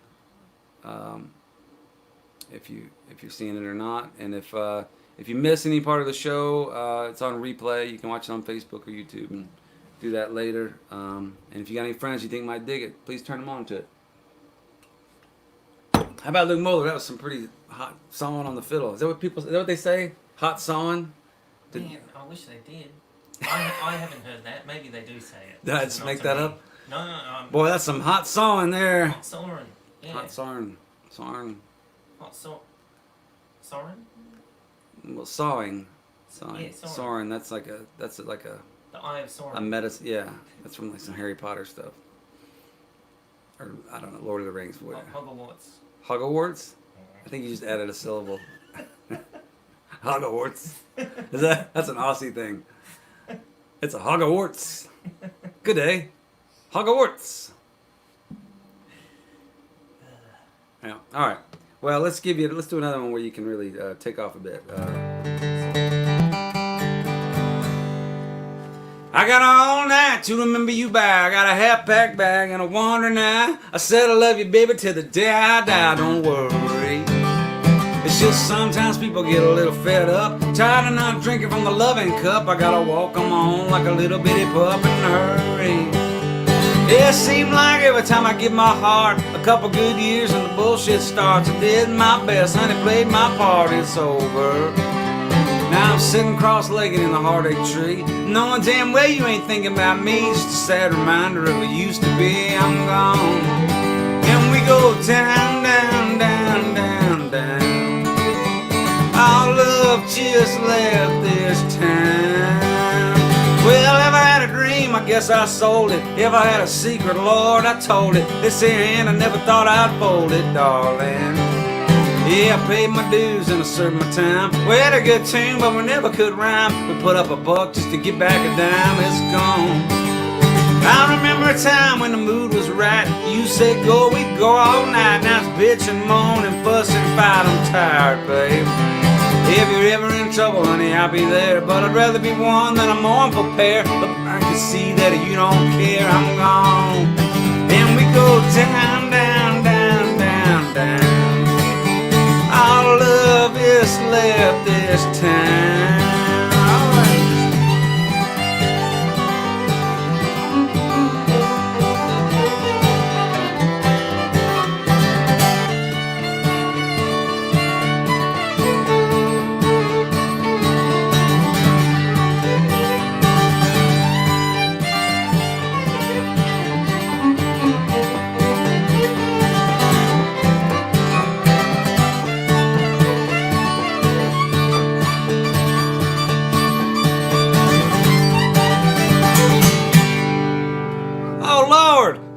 if you're seeing it or not, and if If you miss any part of the show, it's on replay. You can watch it on Facebook or YouTube and do that later. And if you got any friends you think might dig it, please turn them on to it. How about Luke Muller? That was some pretty hot sawing on the fiddle. Is that what they say? Hot sawing?
Man, I wish they did. I haven't heard that. Maybe they do say it.
Did I just make that up?
No.
Boy, that's some hot sawing there.
Hot soaring. Yeah.
Hot sawing. Sawing.
Hot soaring?
Well, sawing.
Yeah,
Soaring. That's like a
The Eye of Sauron.
a medicine. Yeah, that's from like some Harry Potter stuff. Or I don't know, Lord of the Rings.
Hogwarts.
Hogwarts? I think you just added a syllable. Hogwarts. That's an Aussie thing. It's a Hogwarts. Good day. Hogwarts. Yeah. All right. Well, let's do another one where you can really take off a bit. I got all night to remember you by. I got a half-pack bag and a wandering eye. I said I love you, baby, till the day I die. Don't worry. It's just sometimes people get a little fed up, tired of not drinking from the loving cup. I gotta walk 'em on like a little bitty pup in a hurry. It seemed like every time I give my heart a couple good years and the bullshit starts, I did my best, honey, played my part, it's over. Now I'm sitting cross-legged in the heartache tree, knowing damn well you ain't thinking about me. Just a sad reminder of what used to be. I'm gone, and we go down, down, down, down, down. Our love just left this town. Well, if I had a dream, I guess I sold it. If I had a secret, Lord, I told it. This here hand, I never thought I'd fold it, darling. Yeah, I paid my dues and I served my time. We had a good tune, but we never could rhyme. We put up a buck just to get back a dime. It's gone. I remember a time when the mood was right. You said go, we'd go all night. Now it's bitch and moan and fuss and fight. I'm tired, babe. If you're ever in trouble, honey, I'll be there. But I'd rather be one than a mournful pair. But I can see that you don't care. I'm gone. And we go down, down, down, down, down. Our love is left this town. All right.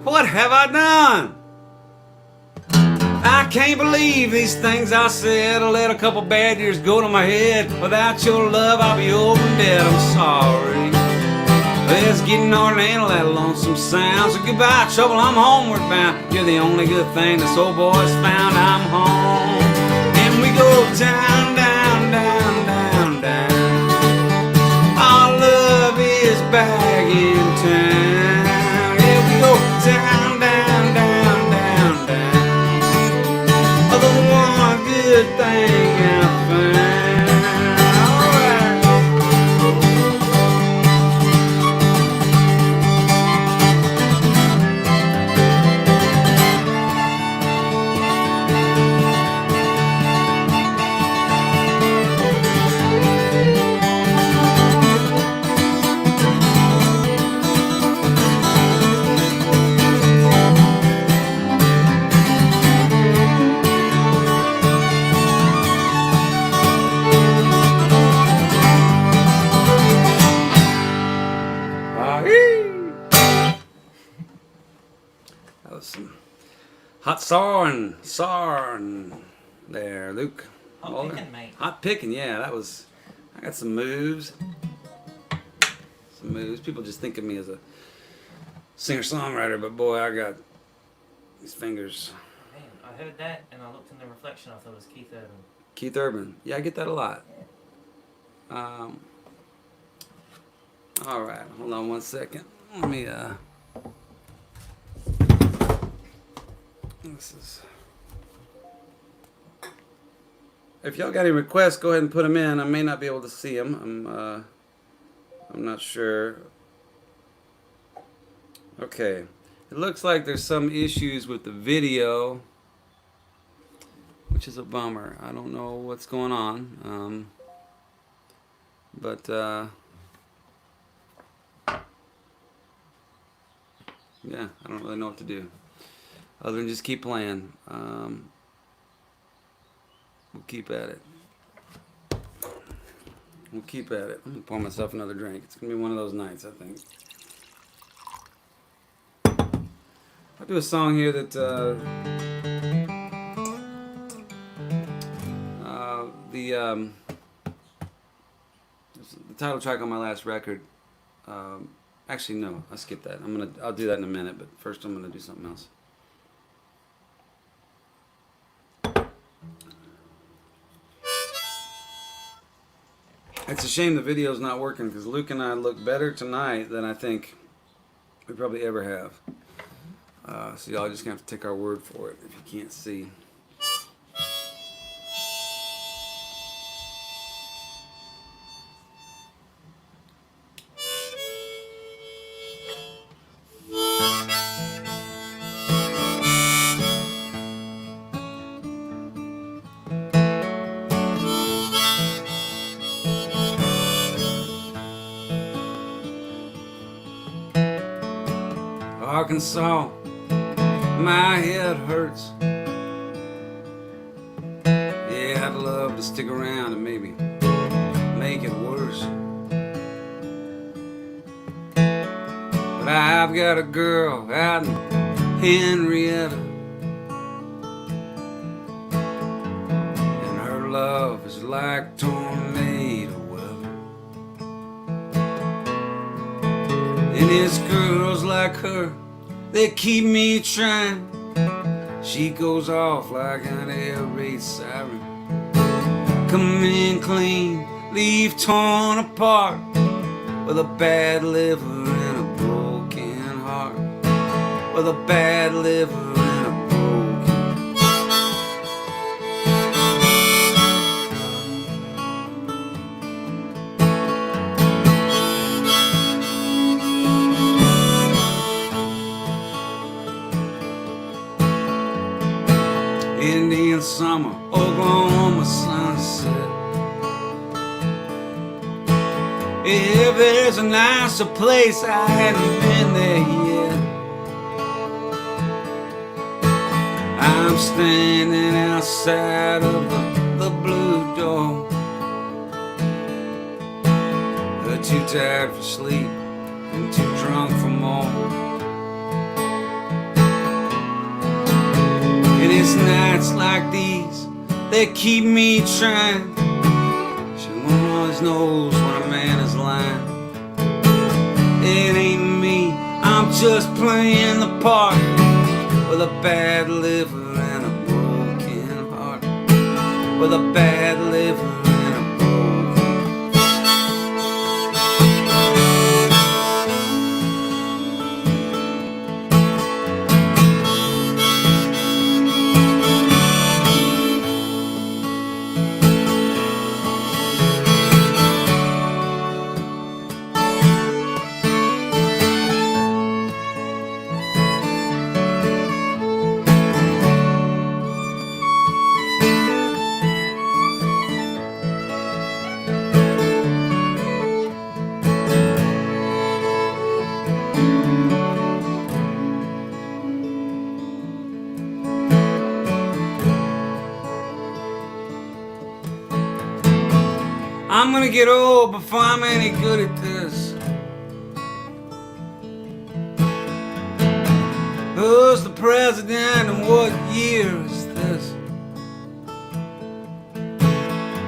What have I done? I can't believe these things I said. I let a couple bad years go to my head. Without your love, I'll be old and dead. I'm sorry. It's getting hard to handle that lonesome sound. So goodbye, trouble, I'm homeward bound. You're the only good thing this old boy's found. I'm home. And we go down, down, down, down, down. Our love is back in town. Yeah, we go down, down, down, down, down. The one good thing I found. All right. That was some hot sawing there, Luke.
Hot picking, mate.
Hot picking, yeah. I got some moves. Some moves. People just think of me as a singer-songwriter, but boy, I got these fingers.
Man, I heard that and I looked in the reflection. I thought it was Keith Urban.
Keith Urban. Yeah, I get that a lot. All right, hold on one second. Let me, this is... if y'all got any requests, go ahead and put them in. I may not be able to see them. I'm not sure. Okay. It looks like there's some issues with the video, which is a bummer. I don't know what's going on. But yeah, I don't really know what to do other than just keep playing. We'll keep at it. We'll keep at it. I'm gonna pour myself another drink. It's gonna be one of those nights, I think. I'll do a song here that the title track on my last record. Actually, no, I skipped that. I'll do that in a minute, but first I'm gonna do something else. It's a shame the video's not working because Luke and I look better tonight than I think we probably ever have. So y'all just gonna have to take our word for it if you can't see. Arkansas, my head hurts. Yeah, I'd love to stick around and maybe make it worse. But I've got a girl out in Henrietta, and her love is like tornado weather. And it's girls like her that keep me trying. She goes off like an air raid siren. Come in clean, leave torn apart, with a bad liver and a broken heart. With a bad liver and a broken. Indian summer, Oklahoma sunset. If there's a nicer place, I hadn't been there yet. I'm standing outside of the blue door. Too tired for sleep and too drunk for more. And it's nights like these that keep me trying. She always knows when a man is lying. It ain't me, I'm just playing the part, with a bad liver and a broken heart. With a bad liver and a broken. I'm gonna get old before I'm any good at this. Who's the president and what year is this?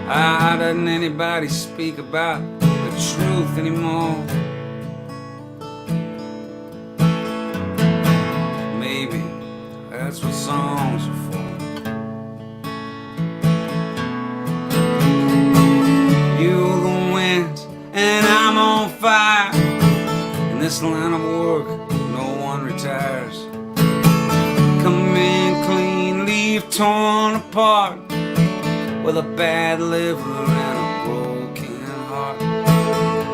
How doesn't anybody speak about the truth anymore? Maybe that's what songs are for. You're the wind and I'm on fire. In this line of work, no one retires. Come in clean, leave torn apart, with a bad liver and a broken heart.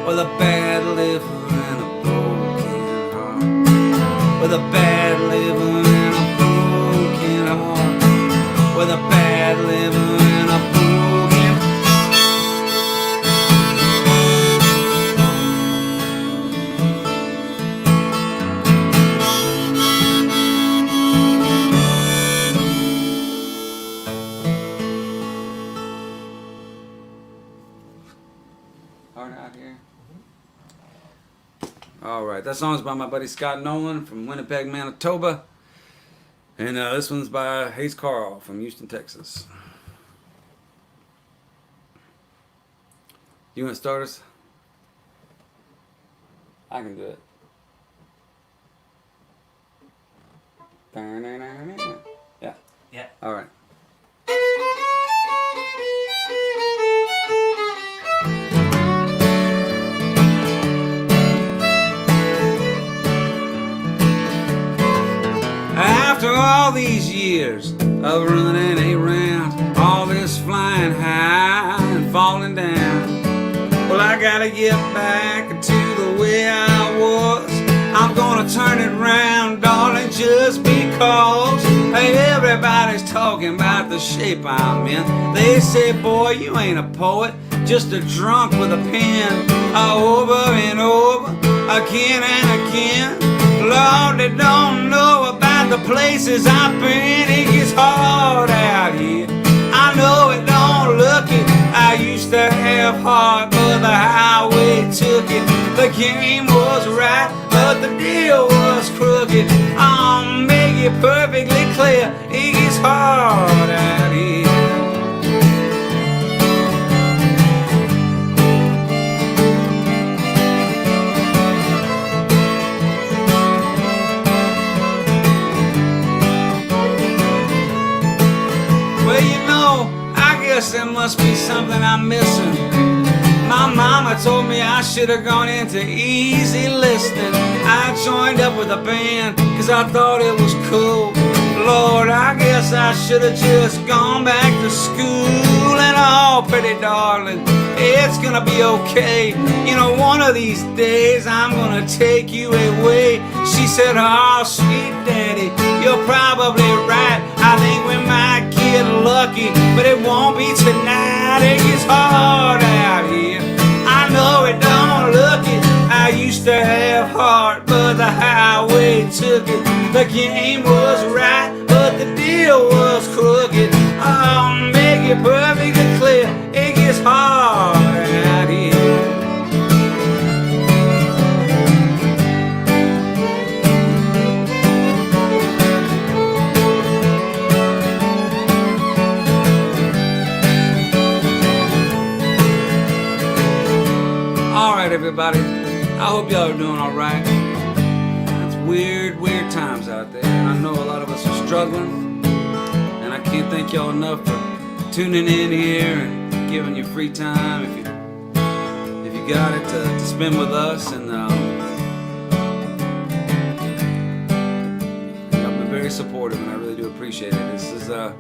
With a bad liver and a broken heart. With a bad liver and a broken heart. With a bad liver and a broken out here. Alright, that song's by my buddy Scott Nolan from Winnipeg, Manitoba. And this one's by Carll from Houston, Texas. You want to start us? I can do it. Yeah.
Yeah.
Alright. After all these years of running around, all this flying high and falling down, well, I gotta get back to the way I was. I'm gonna turn it round, darling, just because. Hey, everybody's talking about the shape I'm in. They say, boy, you ain't a poet, just a drunk with a pen. Over and over, again and again. Lord, they don't know about the places I've been. It gets hard out here. I know it don't look it. I used to have heart, but the highway took it. The game was right, but the deal was crooked. I'll make it perfectly clear. It gets hard out here. Well, you know, I guess there must be something I'm missing. My mama told me I should have gone into easy listening. I joined up with a band cause I thought it was cool. Lord, I guess I should have just gone back to school. And oh, pretty darling, it's gonna be okay. You know, one of these days I'm gonna take you away. She said, oh, sweet daddy, you're probably right. I think we might get lucky, but it won't be tonight. It gets hard out here. I know it don't look it. I used to have heart, but the highway took it. The game was right, but the deal was crooked. I'll make it perfectly clear. It gets hard out here. Alright, everybody, I hope y'all are doing alright. It's weird times out there. I know a lot of us are struggling, and I can't thank y'all enough for tuning in here and giving your free time if you got it to spend with us. And y'all been very supportive, and I really do appreciate it. This is I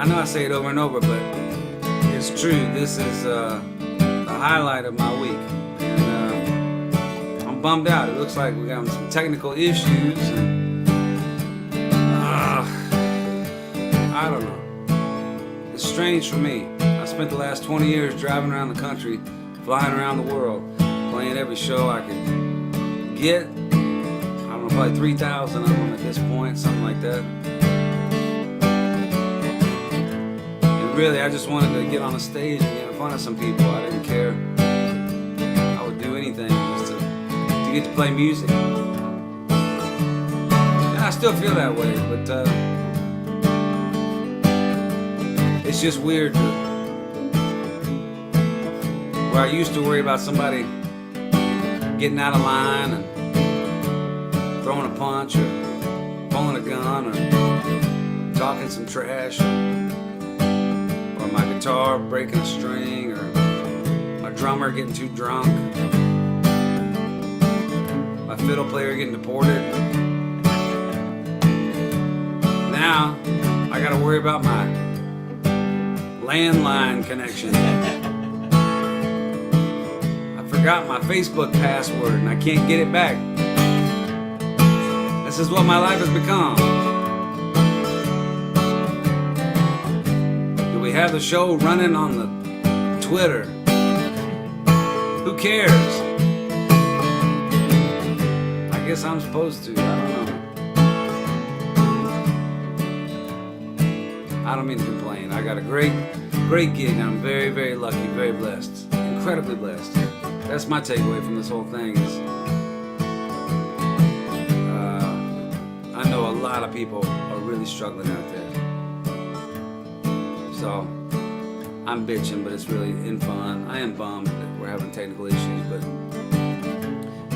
know I say it over and over, but it's true. This is the highlight of my week, and I'm bummed out. It looks like we got some technical issues, and I don't know. It's strange for me. I spent the last 20 years driving around the country, flying around the world, playing every show I could get. I don't know, probably 3,000 of them at this point, something like that. And really, I just wanted to get on the stage and get in front of some people. I didn't care. I would do anything just to get to play music. And I still feel that way, but it's just weird where I used to worry about somebody getting out of line and throwing a punch or pulling a gun or talking some trash, or my guitar breaking a string, or my drummer getting too drunk, my fiddle player getting deported. Now I gotta worry about my landline connection. I forgot my Facebook password and I can't get it back. This is what my life has become. Do we have the show running on the Twitter? Who cares? I guess I'm supposed to. I don't know. I don't mean to complain. I got a great gig. I'm very, very lucky, very blessed, incredibly blessed. That's my takeaway from this whole thing. Is I know a lot of people are really struggling out there. So I'm bitching, but it's really in fun. I am bummed that we're having technical issues, but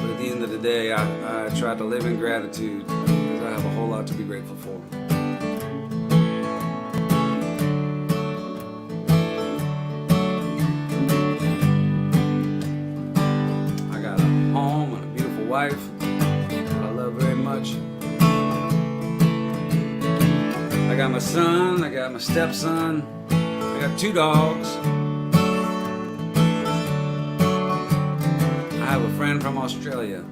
at the end of the day, I try to live in gratitude because I have a whole lot to be grateful for. I got a home and a beautiful wife that I love very much. I got my son, I got my stepson, I got 2 dogs. I have a friend from Australia.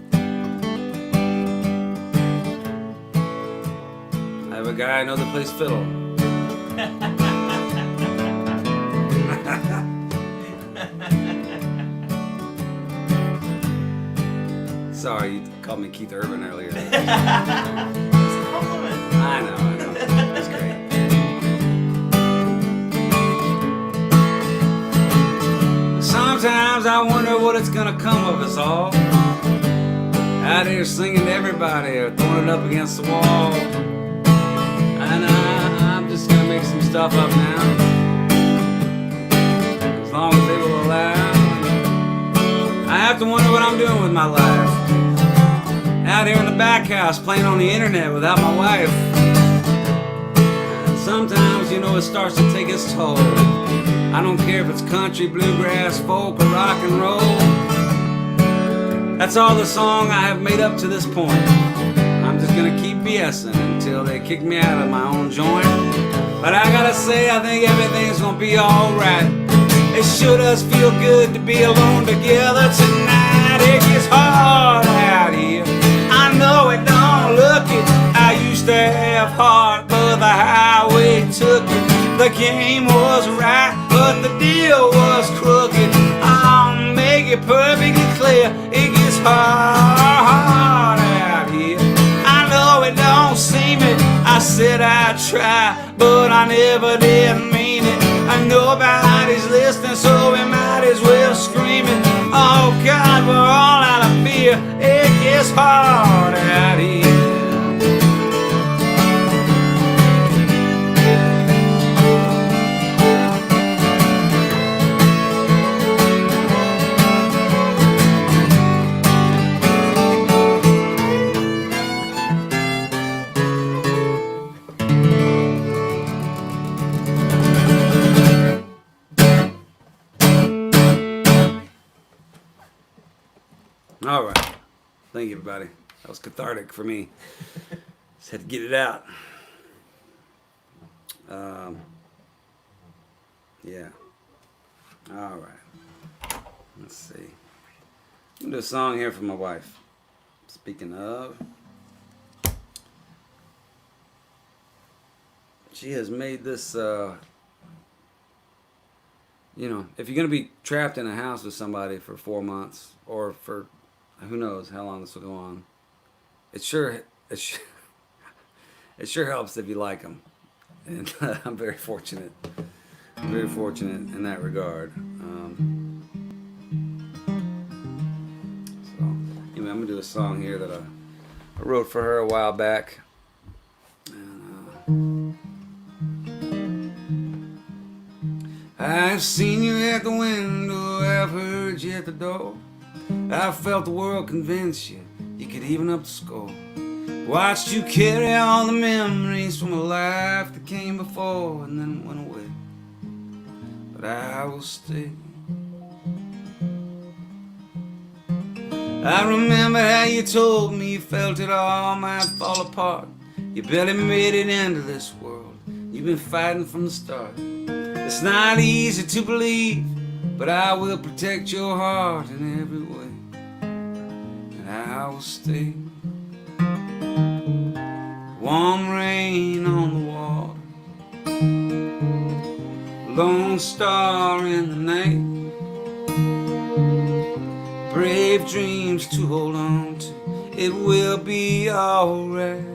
I have a guy I know that plays fiddle. Sorry, you called me Keith Urban earlier.
It's a compliment.
I know. That's great. Sometimes I wonder what it's gonna come of us all. Out here singing to everybody or throwing it up against the wall. And I'm just gonna make some stuff up now, as long as they will allow. I have to wonder what I'm doing with my life. Out here in the back house playing on the internet without my wife. And sometimes, you know, it starts to take its toll. I don't care if it's country, bluegrass, folk, or rock and roll. That's all the song I have made up to this point. I'm just gonna keep BSing until they kick me out of my own joint. But I gotta say, I think everything's gonna be alright. It sure does feel good to be alone together tonight. It gets hard out here. I know it don't look it. I used to have heart, but the highway took it. The game was right, but the deal was crooked. I'll make it perfectly clear. It gets hard out here. I know it don't seem it. I said I'd try, but I never did mean it. And nobody's listening, so we might as well scream it. Oh God, we're all out of beer. It gets hard out here. All right. Thank you, everybody. That was cathartic for me. Just had to get it out. Yeah. All right. Let's see. I'm going to do a song here for my wife. Speaking of, she has made this, you know, if you're going to be trapped in a house with somebody for 4 months or for who knows how long this will go on, it sure helps if you like them. And I'm very fortunate. I'm very fortunate in that regard. So, anyway, I'm going to do a song here that I wrote for her a while back. And, I've seen you at the window, I've heard you at the door. I've felt the world convince you, you could even up the score. Watched you carry all the memories from a life that came before and then went away. But I will stay. I remember how you told me you felt it all might fall apart. You barely made it into this world. You've been fighting from the start. It's not easy to believe, but I will protect your heart in every way. And I will stay. Warm rain on the water, lone star in the night, brave dreams to hold on to. It will be alright.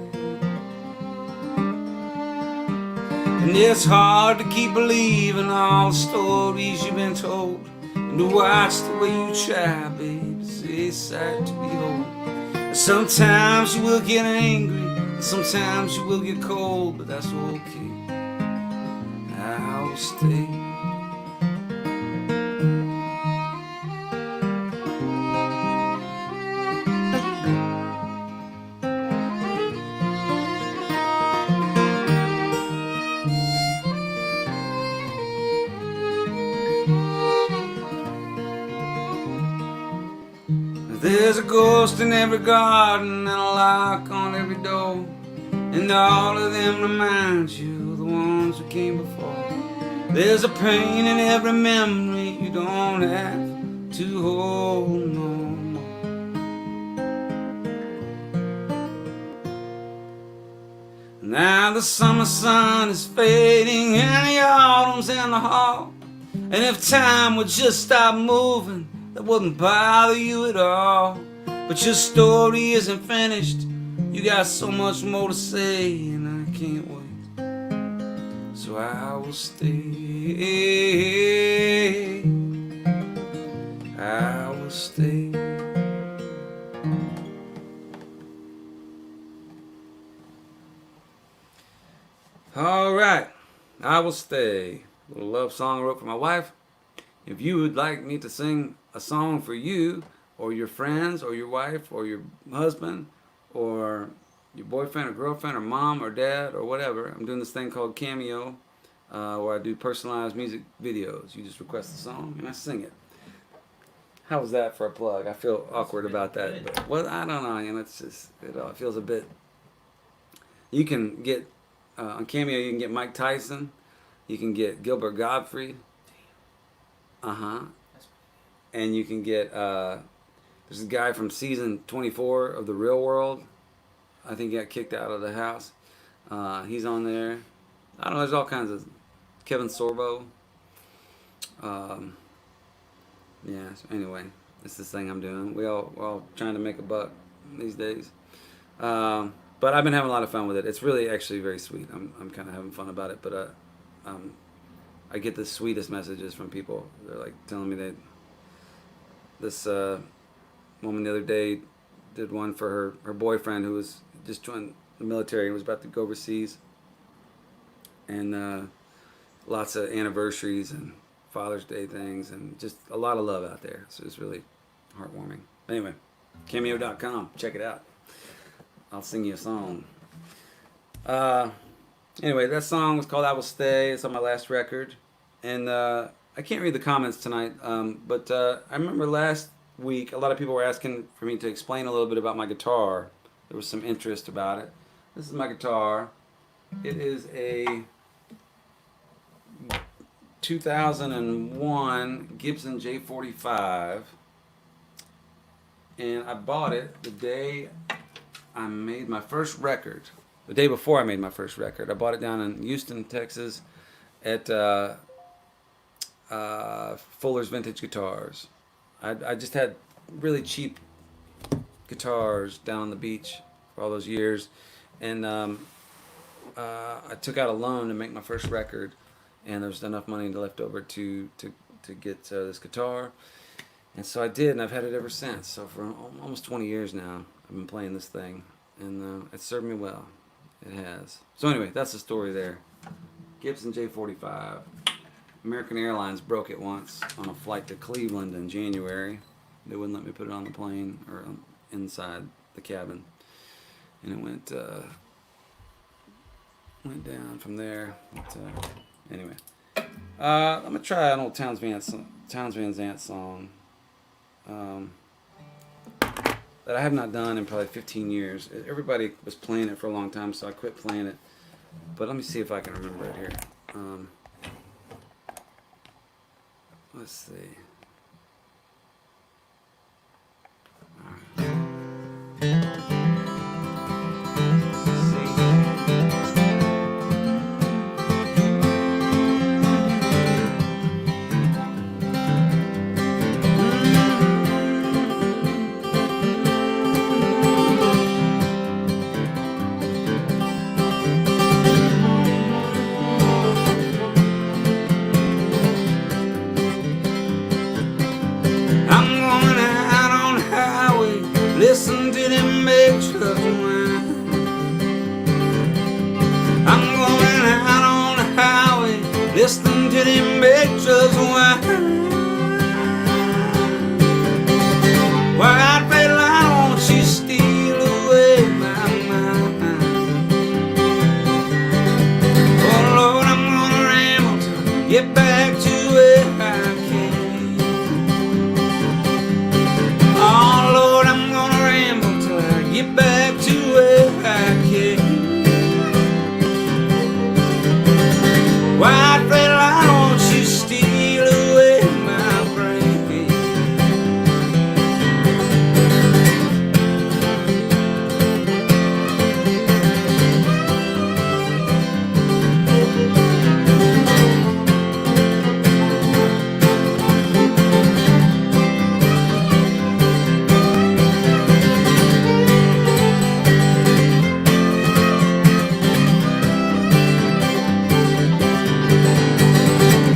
And it's hard to keep believing all the stories you've been told, and to watch the way you try, babe, it's a sight to behold. And sometimes you will get angry, and sometimes you will get cold, but that's okay. I will stay. There's a ghost in every garden and a lock on every door, and all of them remind you of the ones who came before. There's a pain in every memory you don't have to hold no more. Now the summer sun is fading and the autumn's in the hall, and if time would just stop moving, that wouldn't bother you at all. But your story isn't finished, you got so much more to say, and I can't wait. So I will stay. I will stay. All right, I will stay. A little love song I wrote for my wife. If you would like me to sing a song for you, or your friends, or your wife, or your husband, or your boyfriend or girlfriend, or mom or dad, or whatever, I'm doing this thing called Cameo, where I do personalized music videos. You just request a song and I sing it. How was that for a plug? I feel awkward about that, but well, I don't know. You know, it's just it feels a bit. You can get on Cameo. You can get Mike Tyson. You can get Gilbert Gottfried. And you can get there's a guy from season 24 of The Real World. I think he got kicked out of the house. He's on there. I don't know, there's all kinds of Kevin Sorbo. Yeah, so anyway, it's this thing I'm doing. We're all trying to make a buck these days. But I've been having a lot of fun with it. It's really actually very sweet. I'm kind of having fun about it, but I get the sweetest messages from people. They're like telling me that this woman the other day did one for her boyfriend who was just joined the military and was about to go overseas. And lots of anniversaries and Father's Day things and just a lot of love out there. So it's really heartwarming. Anyway, cameo.com. Check it out. I'll sing you a song. Anyway, that song was called I Will Stay. It's on my last record. And I can't read the comments tonight, but I remember last week a lot of people were asking for me to explain a little bit about my guitar. There was some interest about it. This is my guitar. It is a 2001 Gibson J45. And I bought it the day I made my first record. The day before I made my first record. I bought it down in Houston, Texas at Fuller's Vintage Guitars. I just had really cheap guitars down on the beach for all those years. And I took out a loan to make my first record. And there was enough money left over to get this guitar. And so I did, and I've had it ever since. So for almost 20 years now, I've been playing this thing. And it's served me well. It has. So anyway, that's the story there. Gibson J45. American Airlines broke it once on a flight to Cleveland in January. They wouldn't let me put it on the plane or inside the cabin. And it went down from there. But, anyway. I'm going to try an old Townes Van Zandt song. That I have not done in probably 15 years. Everybody was playing it for a long time, so I quit playing it. But let me see if I can remember it here. Let's see. Listen to them big trucks whine. I'm going out on the highway, listening to them big trucks whine. White Freightliner, won't you steal away my mind? Oh Lord, I'm gonna ramble till I get back to where I came. Oh Lord, I'm gonna ramble till I get back to where I came. White Freightliner, won't you steal away my brain?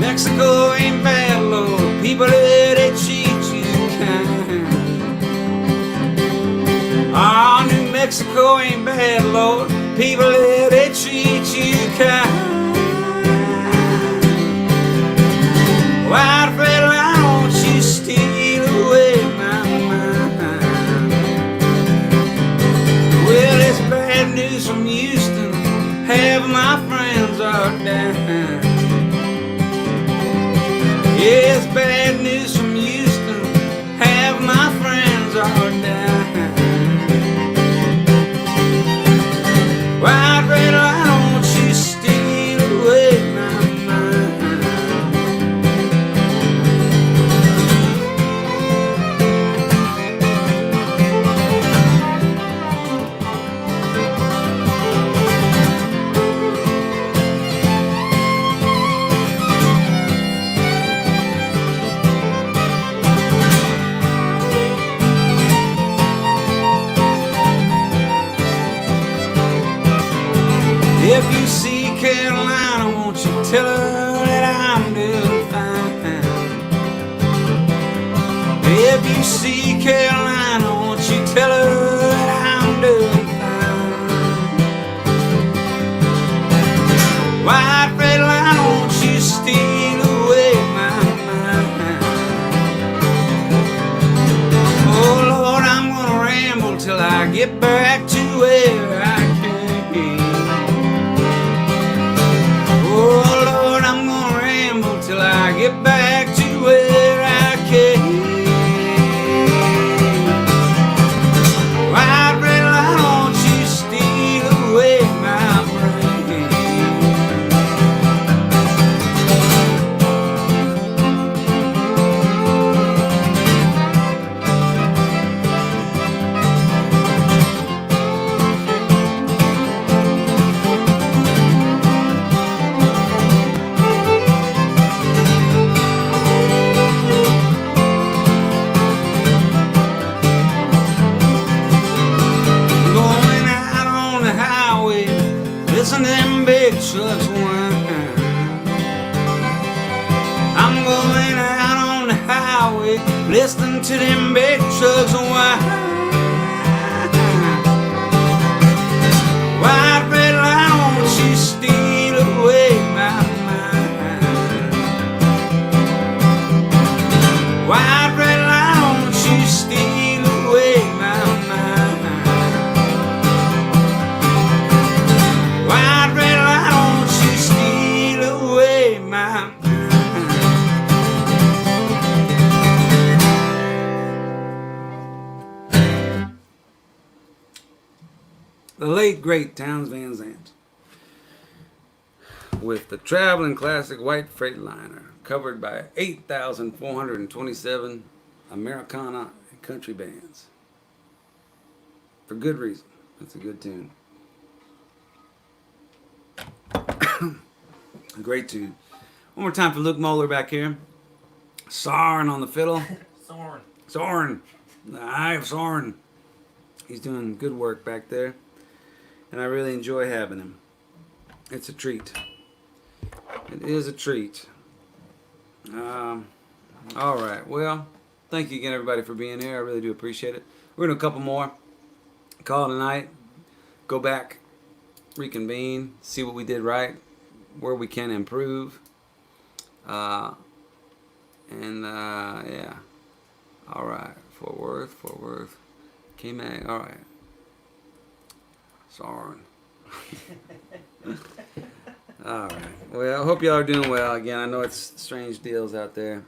Mexico ain't bad, Lord. People there, they treat you kind. Oh, New Mexico ain't bad, Lord. People there, they treat you kind. White Freightliner, won't you steal away my mind? Well, it's bad news from Houston. Half of my friends are down. Yeah, it's bad news from Houston. Half my friends are down. White Freightliner, won't you steal away my mind? If you see Carolina, won't you tell her that I'm doing fine? If you see Carolina, won't you tell her that I'm doing fine? White Freightliner, won't you steal away my mind? Oh Lord, I'm gonna ramble till I get back to where I came. Oh Lord, I'm gonna ramble till I get back to where I came. White Freightliner, won't you steal away my brain? Going out on the highway, listen to them big trucks whine. I'm going out on the highway, listening to them big trucks whine. White Freightliner, won't you steal away my mind? White Freightliner, won't you steal away my mind? White Freightliner, won't you steal away my mind? The late great Townes Van Zandt. with the traveling classic white Freightliner, covered by 8,427 Americana and country bands. For good reason. It's a good tune. A great tune. One more time for Luke Moeller back here. Soren on the fiddle. Soren. The Eye of Soren. He's doing good work back there. And I really enjoy having him. It's a treat. It is a treat. Alright, well, thank you again everybody for being here. I really do appreciate it. We're going to do a couple more. Call it a night. Go back. Reconvene. See what we did right. Where we can improve. Yeah. Alright. Fort Worth. K-Mag. Alright. Soren. Alright. Well, I hope y'all are doing well. Again, I know it's strange deals out there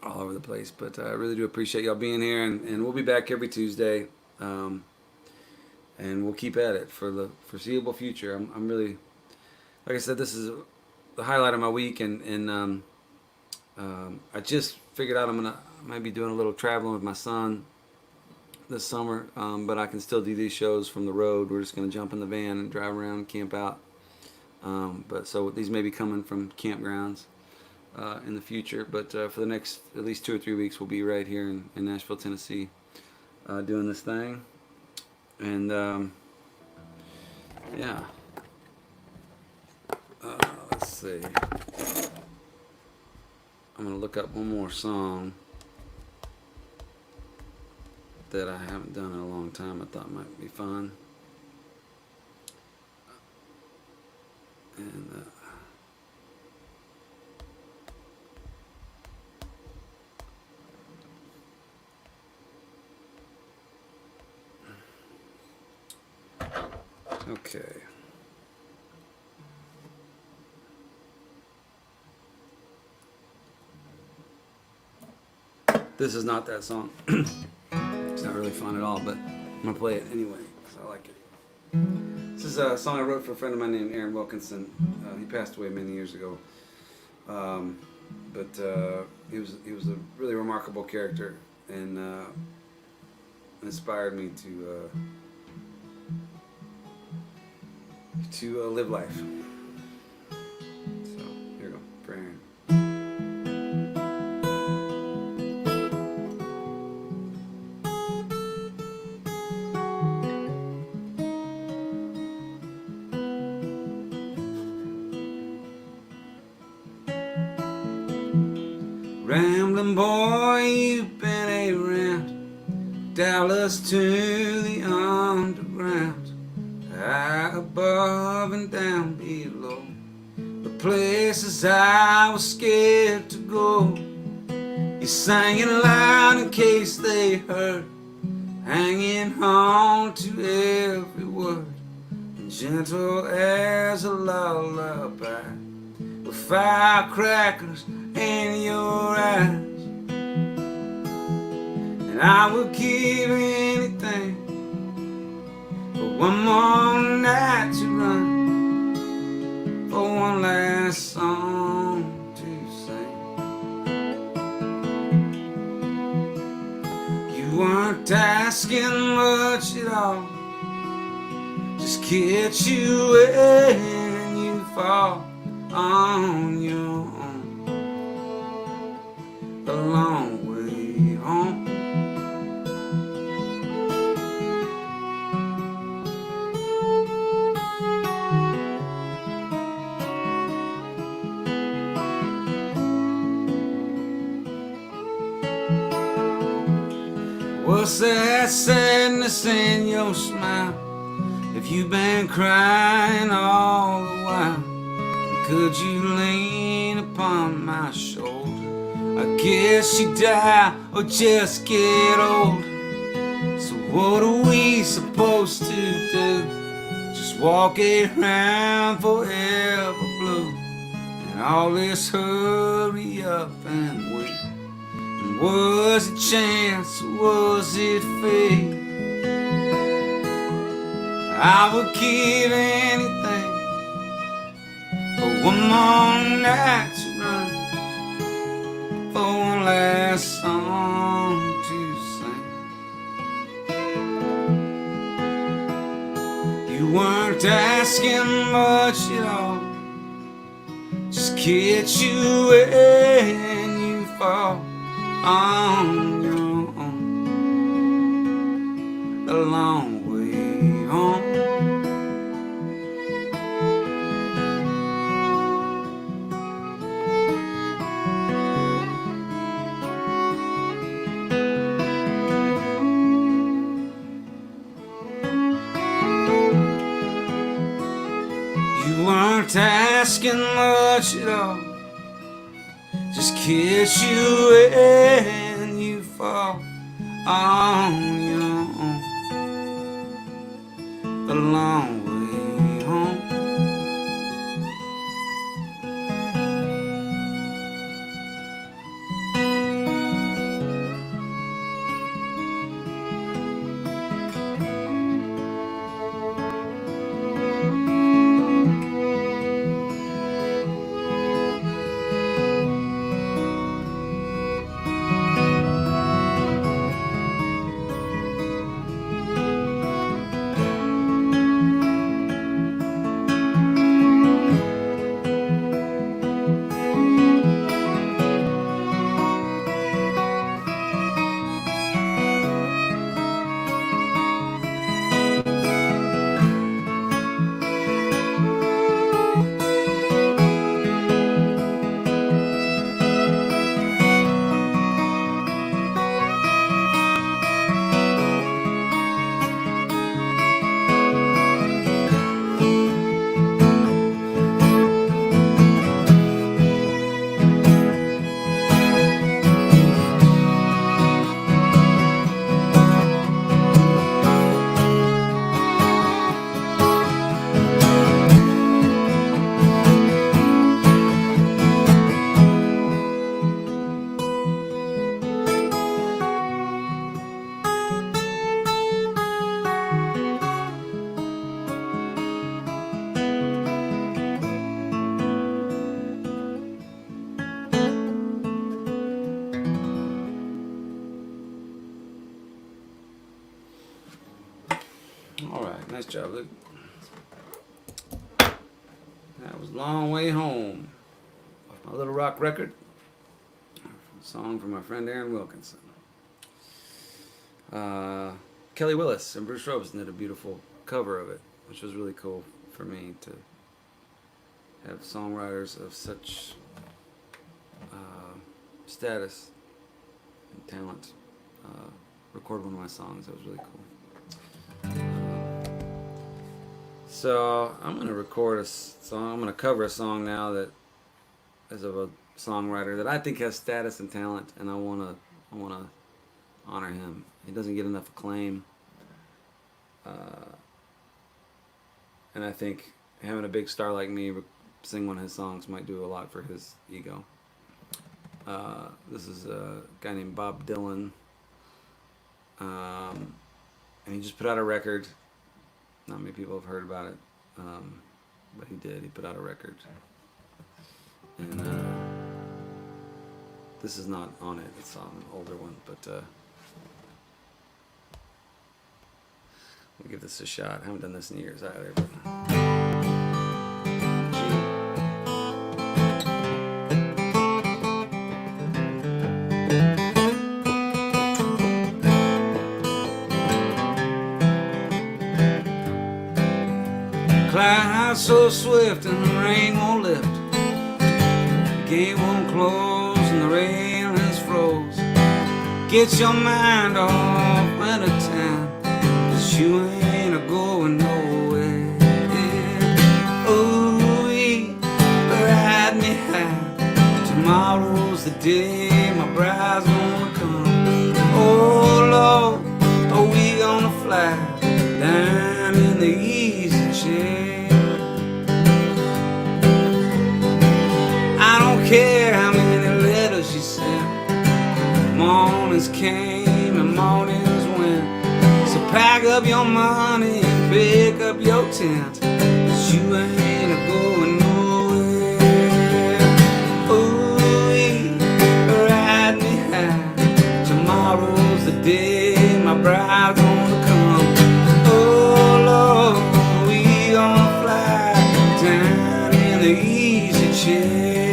all over the place, but I really do appreciate y'all being here, and we'll be back every Tuesday, and we'll keep at it for the foreseeable future. I'm really, like I said, this is the highlight of my week, and I just figured out I might be doing a little traveling with my son this summer, but I can still do these shows from the road. We're just going to jump in the van and drive around and camp out. But so these may be coming from campgrounds in the future, but for the next at least 2 or 3 weeks we'll be right here in Nashville, Tennessee, doing this thing. And yeah, let's see, I'm gonna look up one more song that I haven't done in a long time. I thought might be fun. And okay. This is not that song. It's not really fun at all, but I'm gonna play it anyway because I like it. This is a song I wrote for a friend of mine named Aaron Wilkinson. He passed away many years ago, but he was a really remarkable character, and inspired me to live life. So here we go, for Aaron. Rambling boy, you've been around Dallas to the underground, high above and down below, the places I was scared to go. You sang it loud in case they heard, hanging on to every word, and gentle as a lullaby, with firecrackers in your eyes. And I would give anything for one more night to run, for one last song to sing. You weren't asking much at all, just catch you when you fall on your own. A long way home. What's that sadness in your smile? If you've been crying all the while, could you lean upon my shoulder? I guess you die or just get old. So what are we supposed to do? Just walk around forever blue, and all this hurry up and wait. And was it chance or was it fate? I would give anything for one more night to run, for one last song to sing. You weren't asking much at all, just catch you when you fall on your own. A long way home. You weren't asking much at all, just kiss you when you fall on your own. A long way home. Alright, nice job, Luke. That was Long Way Home off my Little Rock record. A song from my friend Aaron Wilkinson. Kelly Willis and Bruce Robeson did a beautiful cover of it, which was really cool for me to have songwriters of such status and talent record one of my songs. That was really cool. So I'm going to record a song. I'm going to cover a song now that is of a songwriter that I think has status and talent, and I want to honor him. He doesn't get enough acclaim, and I think having a big star like me sing one of his songs might do a lot for his ego. This is a guy named Bob Dylan, and he just put out a record. Not many people have heard about it, but he did. He put out a record, and this is not on it. It's on an older one, but we'll give this a shot. I haven't done this in years either. But clouds so swift and the rain won't lift, the gate won't close and the rail has froze. Get your mind off winter time, 'cause you ain't a-going nowhere. Oh, ride me high, tomorrow's the day my bride's gonna come. Oh Lord, are we gonna fly down in the easy chair? I don't care how many letters you sent, mornings came and mornings went. So pack up your money and pick up your tent, 'cause you ain't a-going nowhere. bride's gonna come. Oh Lord, we gonna fly down in the easy chair.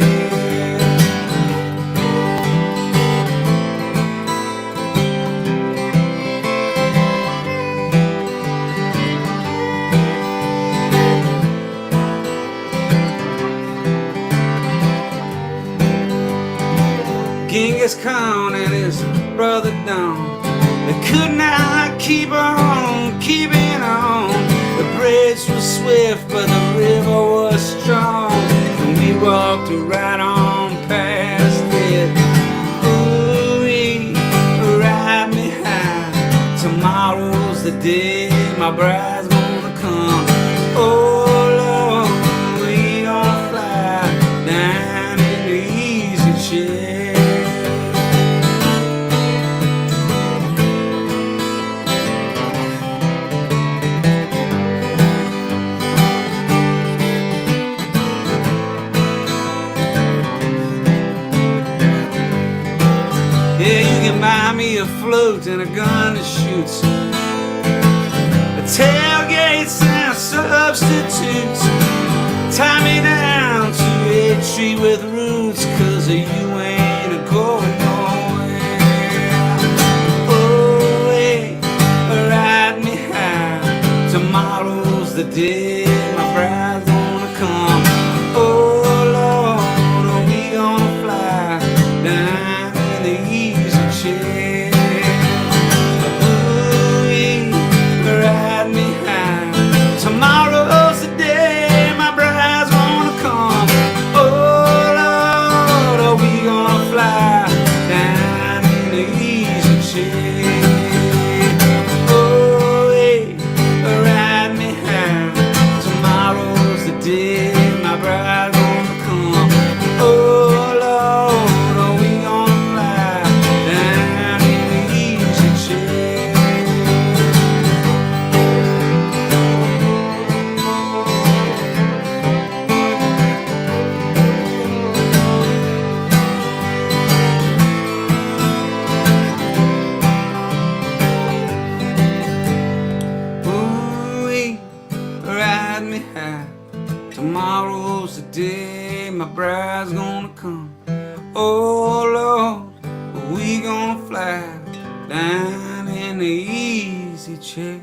Genghis Khan and his brother Don, they could not keep on keeping on. The bridge was swift, but the river was strong, and we walked right on past it. Ooh-wee, ride me high. Tomorrow's the day my bride's gonna come. Oh Lord, we gonna fly down in the easy chair. Yeah, you can buy me a float and a gun that shoots, tailgates and substitutes. Tie me down to a tree with roots, 'cause you ain't a going nowhere. Oh, hey, ride me high. Tomorrow's the day my bride's gonna come. Oh Lord, we gonna fly down in the easy chair. Ride me high. Tomorrow's the day my bride's gonna come. Oh Lord, are we gonna fly down in the easy chair? Oh, hey, ride me high. Tomorrow's the day my bride's gonna come. Oh Lord, are we gonna fly down in the easy chair? Ride me high. Tomorrow's the day my bride's gonna come. Oh Lord, we gonna fly down in the easy chair.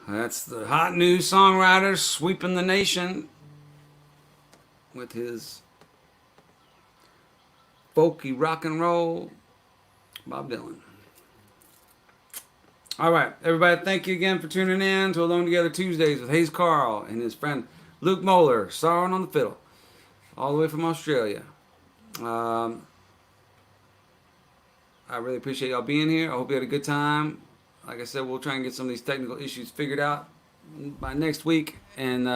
That's the hot new songwriter sweeping the nation with his folky rock and roll, Bob Dylan. All right, everybody, thank you again for tuning in to Alone Together Tuesdays with Hayes Carll and his friend Luke Moeller, sorrowing on the fiddle, all the way from Australia. I really appreciate y'all being here. I hope you had a good time. Like I said, we'll try and get some of these technical issues figured out by next week. And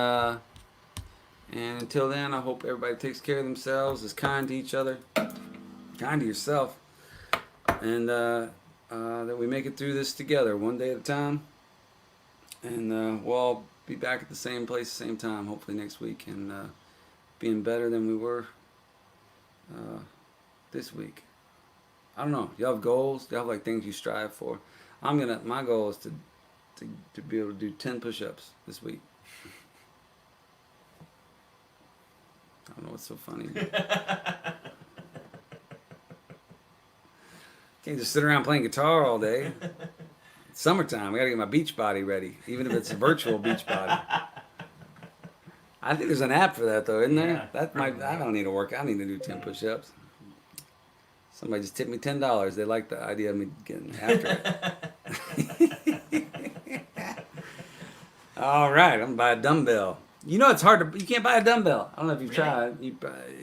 until then, I hope everybody takes care of themselves, is kind to each other, kind to yourself, and that we make it through this together, one day at a time. And we'll all be back at the same place, same time, hopefully next week, and being better than we were this week. I don't know. You have goals? You have like things you strive for? My goal is to be able to do 10 push-ups this week. I don't know what's so funny. Can't just sit around playing guitar all day. It's summertime. I gotta get my beach body ready, even if it's a virtual beach body. I think there's an app for that though, isn't there?
Yeah,
I don't need to work. I need to do 10 push-ups. Somebody just tipped me $10. They like the idea of me getting after it. All right, I'm gonna buy a dumbbell. You know it's hard to. You can't buy a dumbbell. I don't know if you've tried.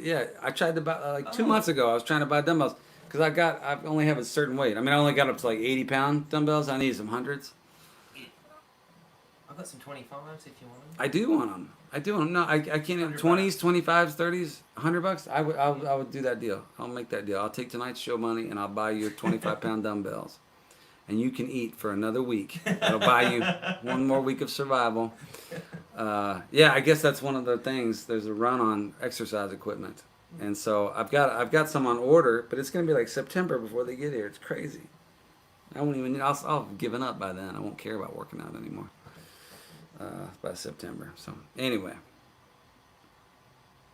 Yeah, I tried to buy like 2 months ago. I was trying to buy dumbbells because I only have a certain weight. I mean, I only got up to like 80-pound dumbbells. I need some hundreds.
I've got some 25s if you want them.
I do want them. No, I can't have 20s, 25s, 30s, $100. I would do that deal. I'll make that deal. I'll take tonight's show money and I'll buy you 25-pound dumbbells. And you can eat for another week. That'll buy you one more week of survival. Yeah, I guess that's one of the things. There's a run on exercise equipment. And so I've got some on order, but it's gonna be like September before they get here. It's crazy. I won't even. I'll have given up by then. I won't care about working out anymore by September. So anyway,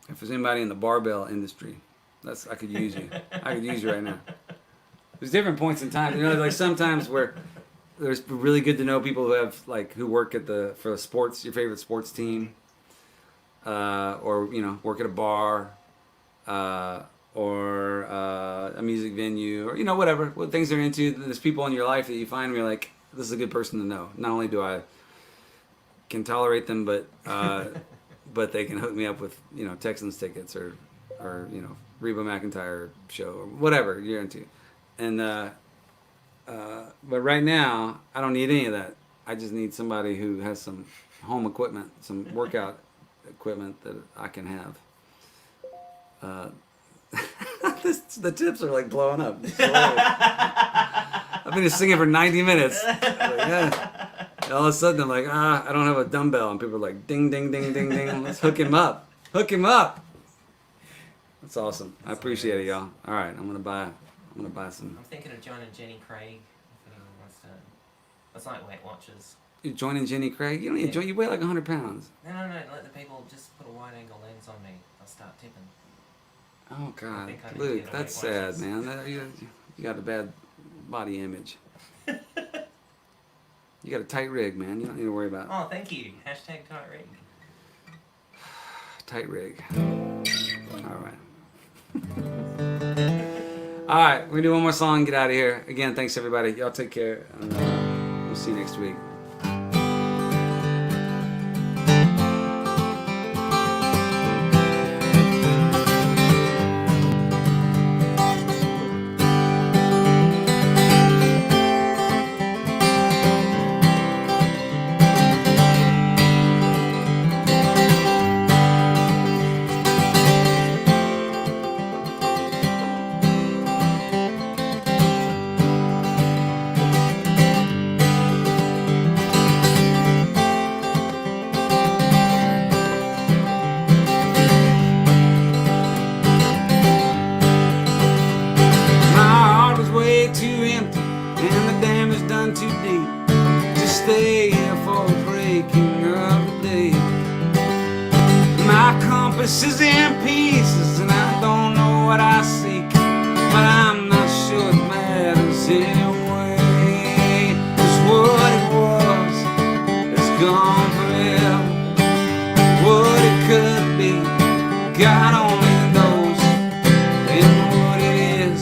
if there's anybody in the barbell industry, I could use you. I could use you right now. There's different points in time. You know, like sometimes where there's really good to know people who work at for sports, your favorite sports team, or work at a bar, or a music venue, or whatever, what things they're into. There's people in your life that you find and you're like, this is a good person to know. Not only do I can tolerate them, but but they can hook me up with Texans tickets or Reba McEntire show or whatever you're into. And but right now I don't need any of that. I just need somebody who has some home equipment, some workout equipment that I can have. The tips are like blowing up. I've been just singing for 90 minutes. Like, yeah. All of a sudden I'm like, I don't have a dumbbell, and people are like, ding, ding, ding, ding, ding. Let's hook him up. Hook him up. That's awesome. I appreciate it, y'all. All right, I'm gonna buy some.
I'm thinking of joining Jenny Craig. If anyone wants to. It's like Weight Watchers.
You're joining Jenny Craig? You don't need to join. You weigh like 100 pounds.
No. Let the people just put a wide angle lens on me. I'll start tipping.
Oh God,
I
Luke, that's sad, man. You got a bad body image. You got a tight rig, man. You don't need to worry about it.
Oh, thank you. Hashtag tight rig.
Tight rig. All right. All right, we're going to do one more song and get out of here. Again, thanks, everybody. Y'all take care. And we'll see you next week. This is in pieces and I don't know what I seek, but I'm not sure it matters anyway. 'Cause what it was is gone forever. What it could be, God only knows. And what it is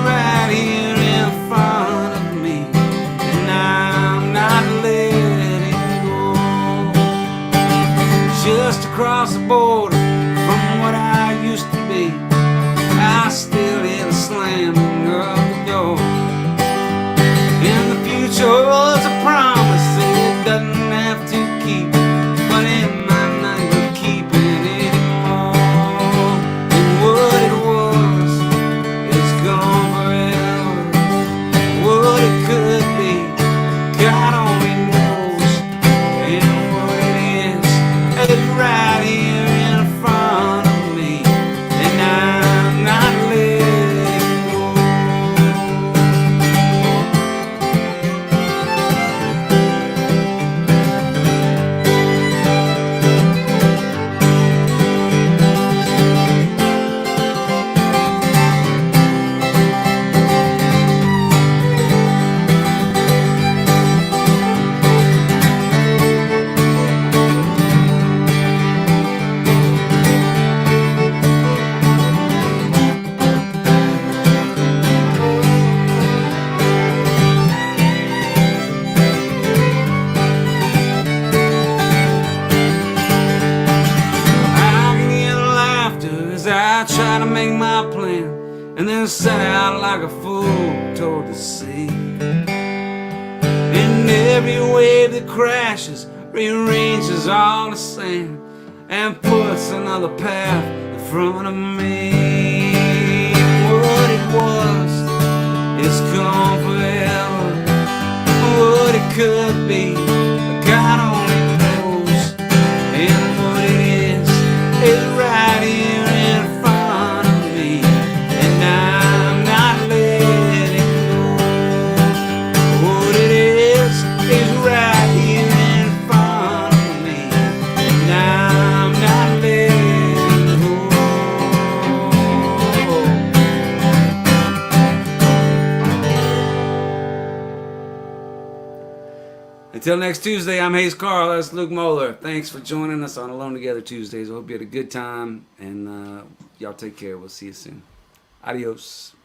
right here in front of me, and I'm not letting go. Just across the border from what I used to be, I still hear the slamming of the door. And the future holds a promise that it doesn't have to keep, but it might not be keeping anymore. And what it was is gone forever. What it could be, God only knows. And what it is right here in front of me, and I'm not letting go. I try to make my plan, and then set out like a fool toward the sea. And every wave that crashes rearranges all the sand and puts another path in front of me. What it was is gone forever. What it could be, God only knows. And what it is right here in front Until next Tuesday, I'm Hayes Carll. That's Luke Moeller. Thanks for joining us on Alone Together Tuesdays. I hope you had a good time, and y'all take care. We'll see you soon. Adios.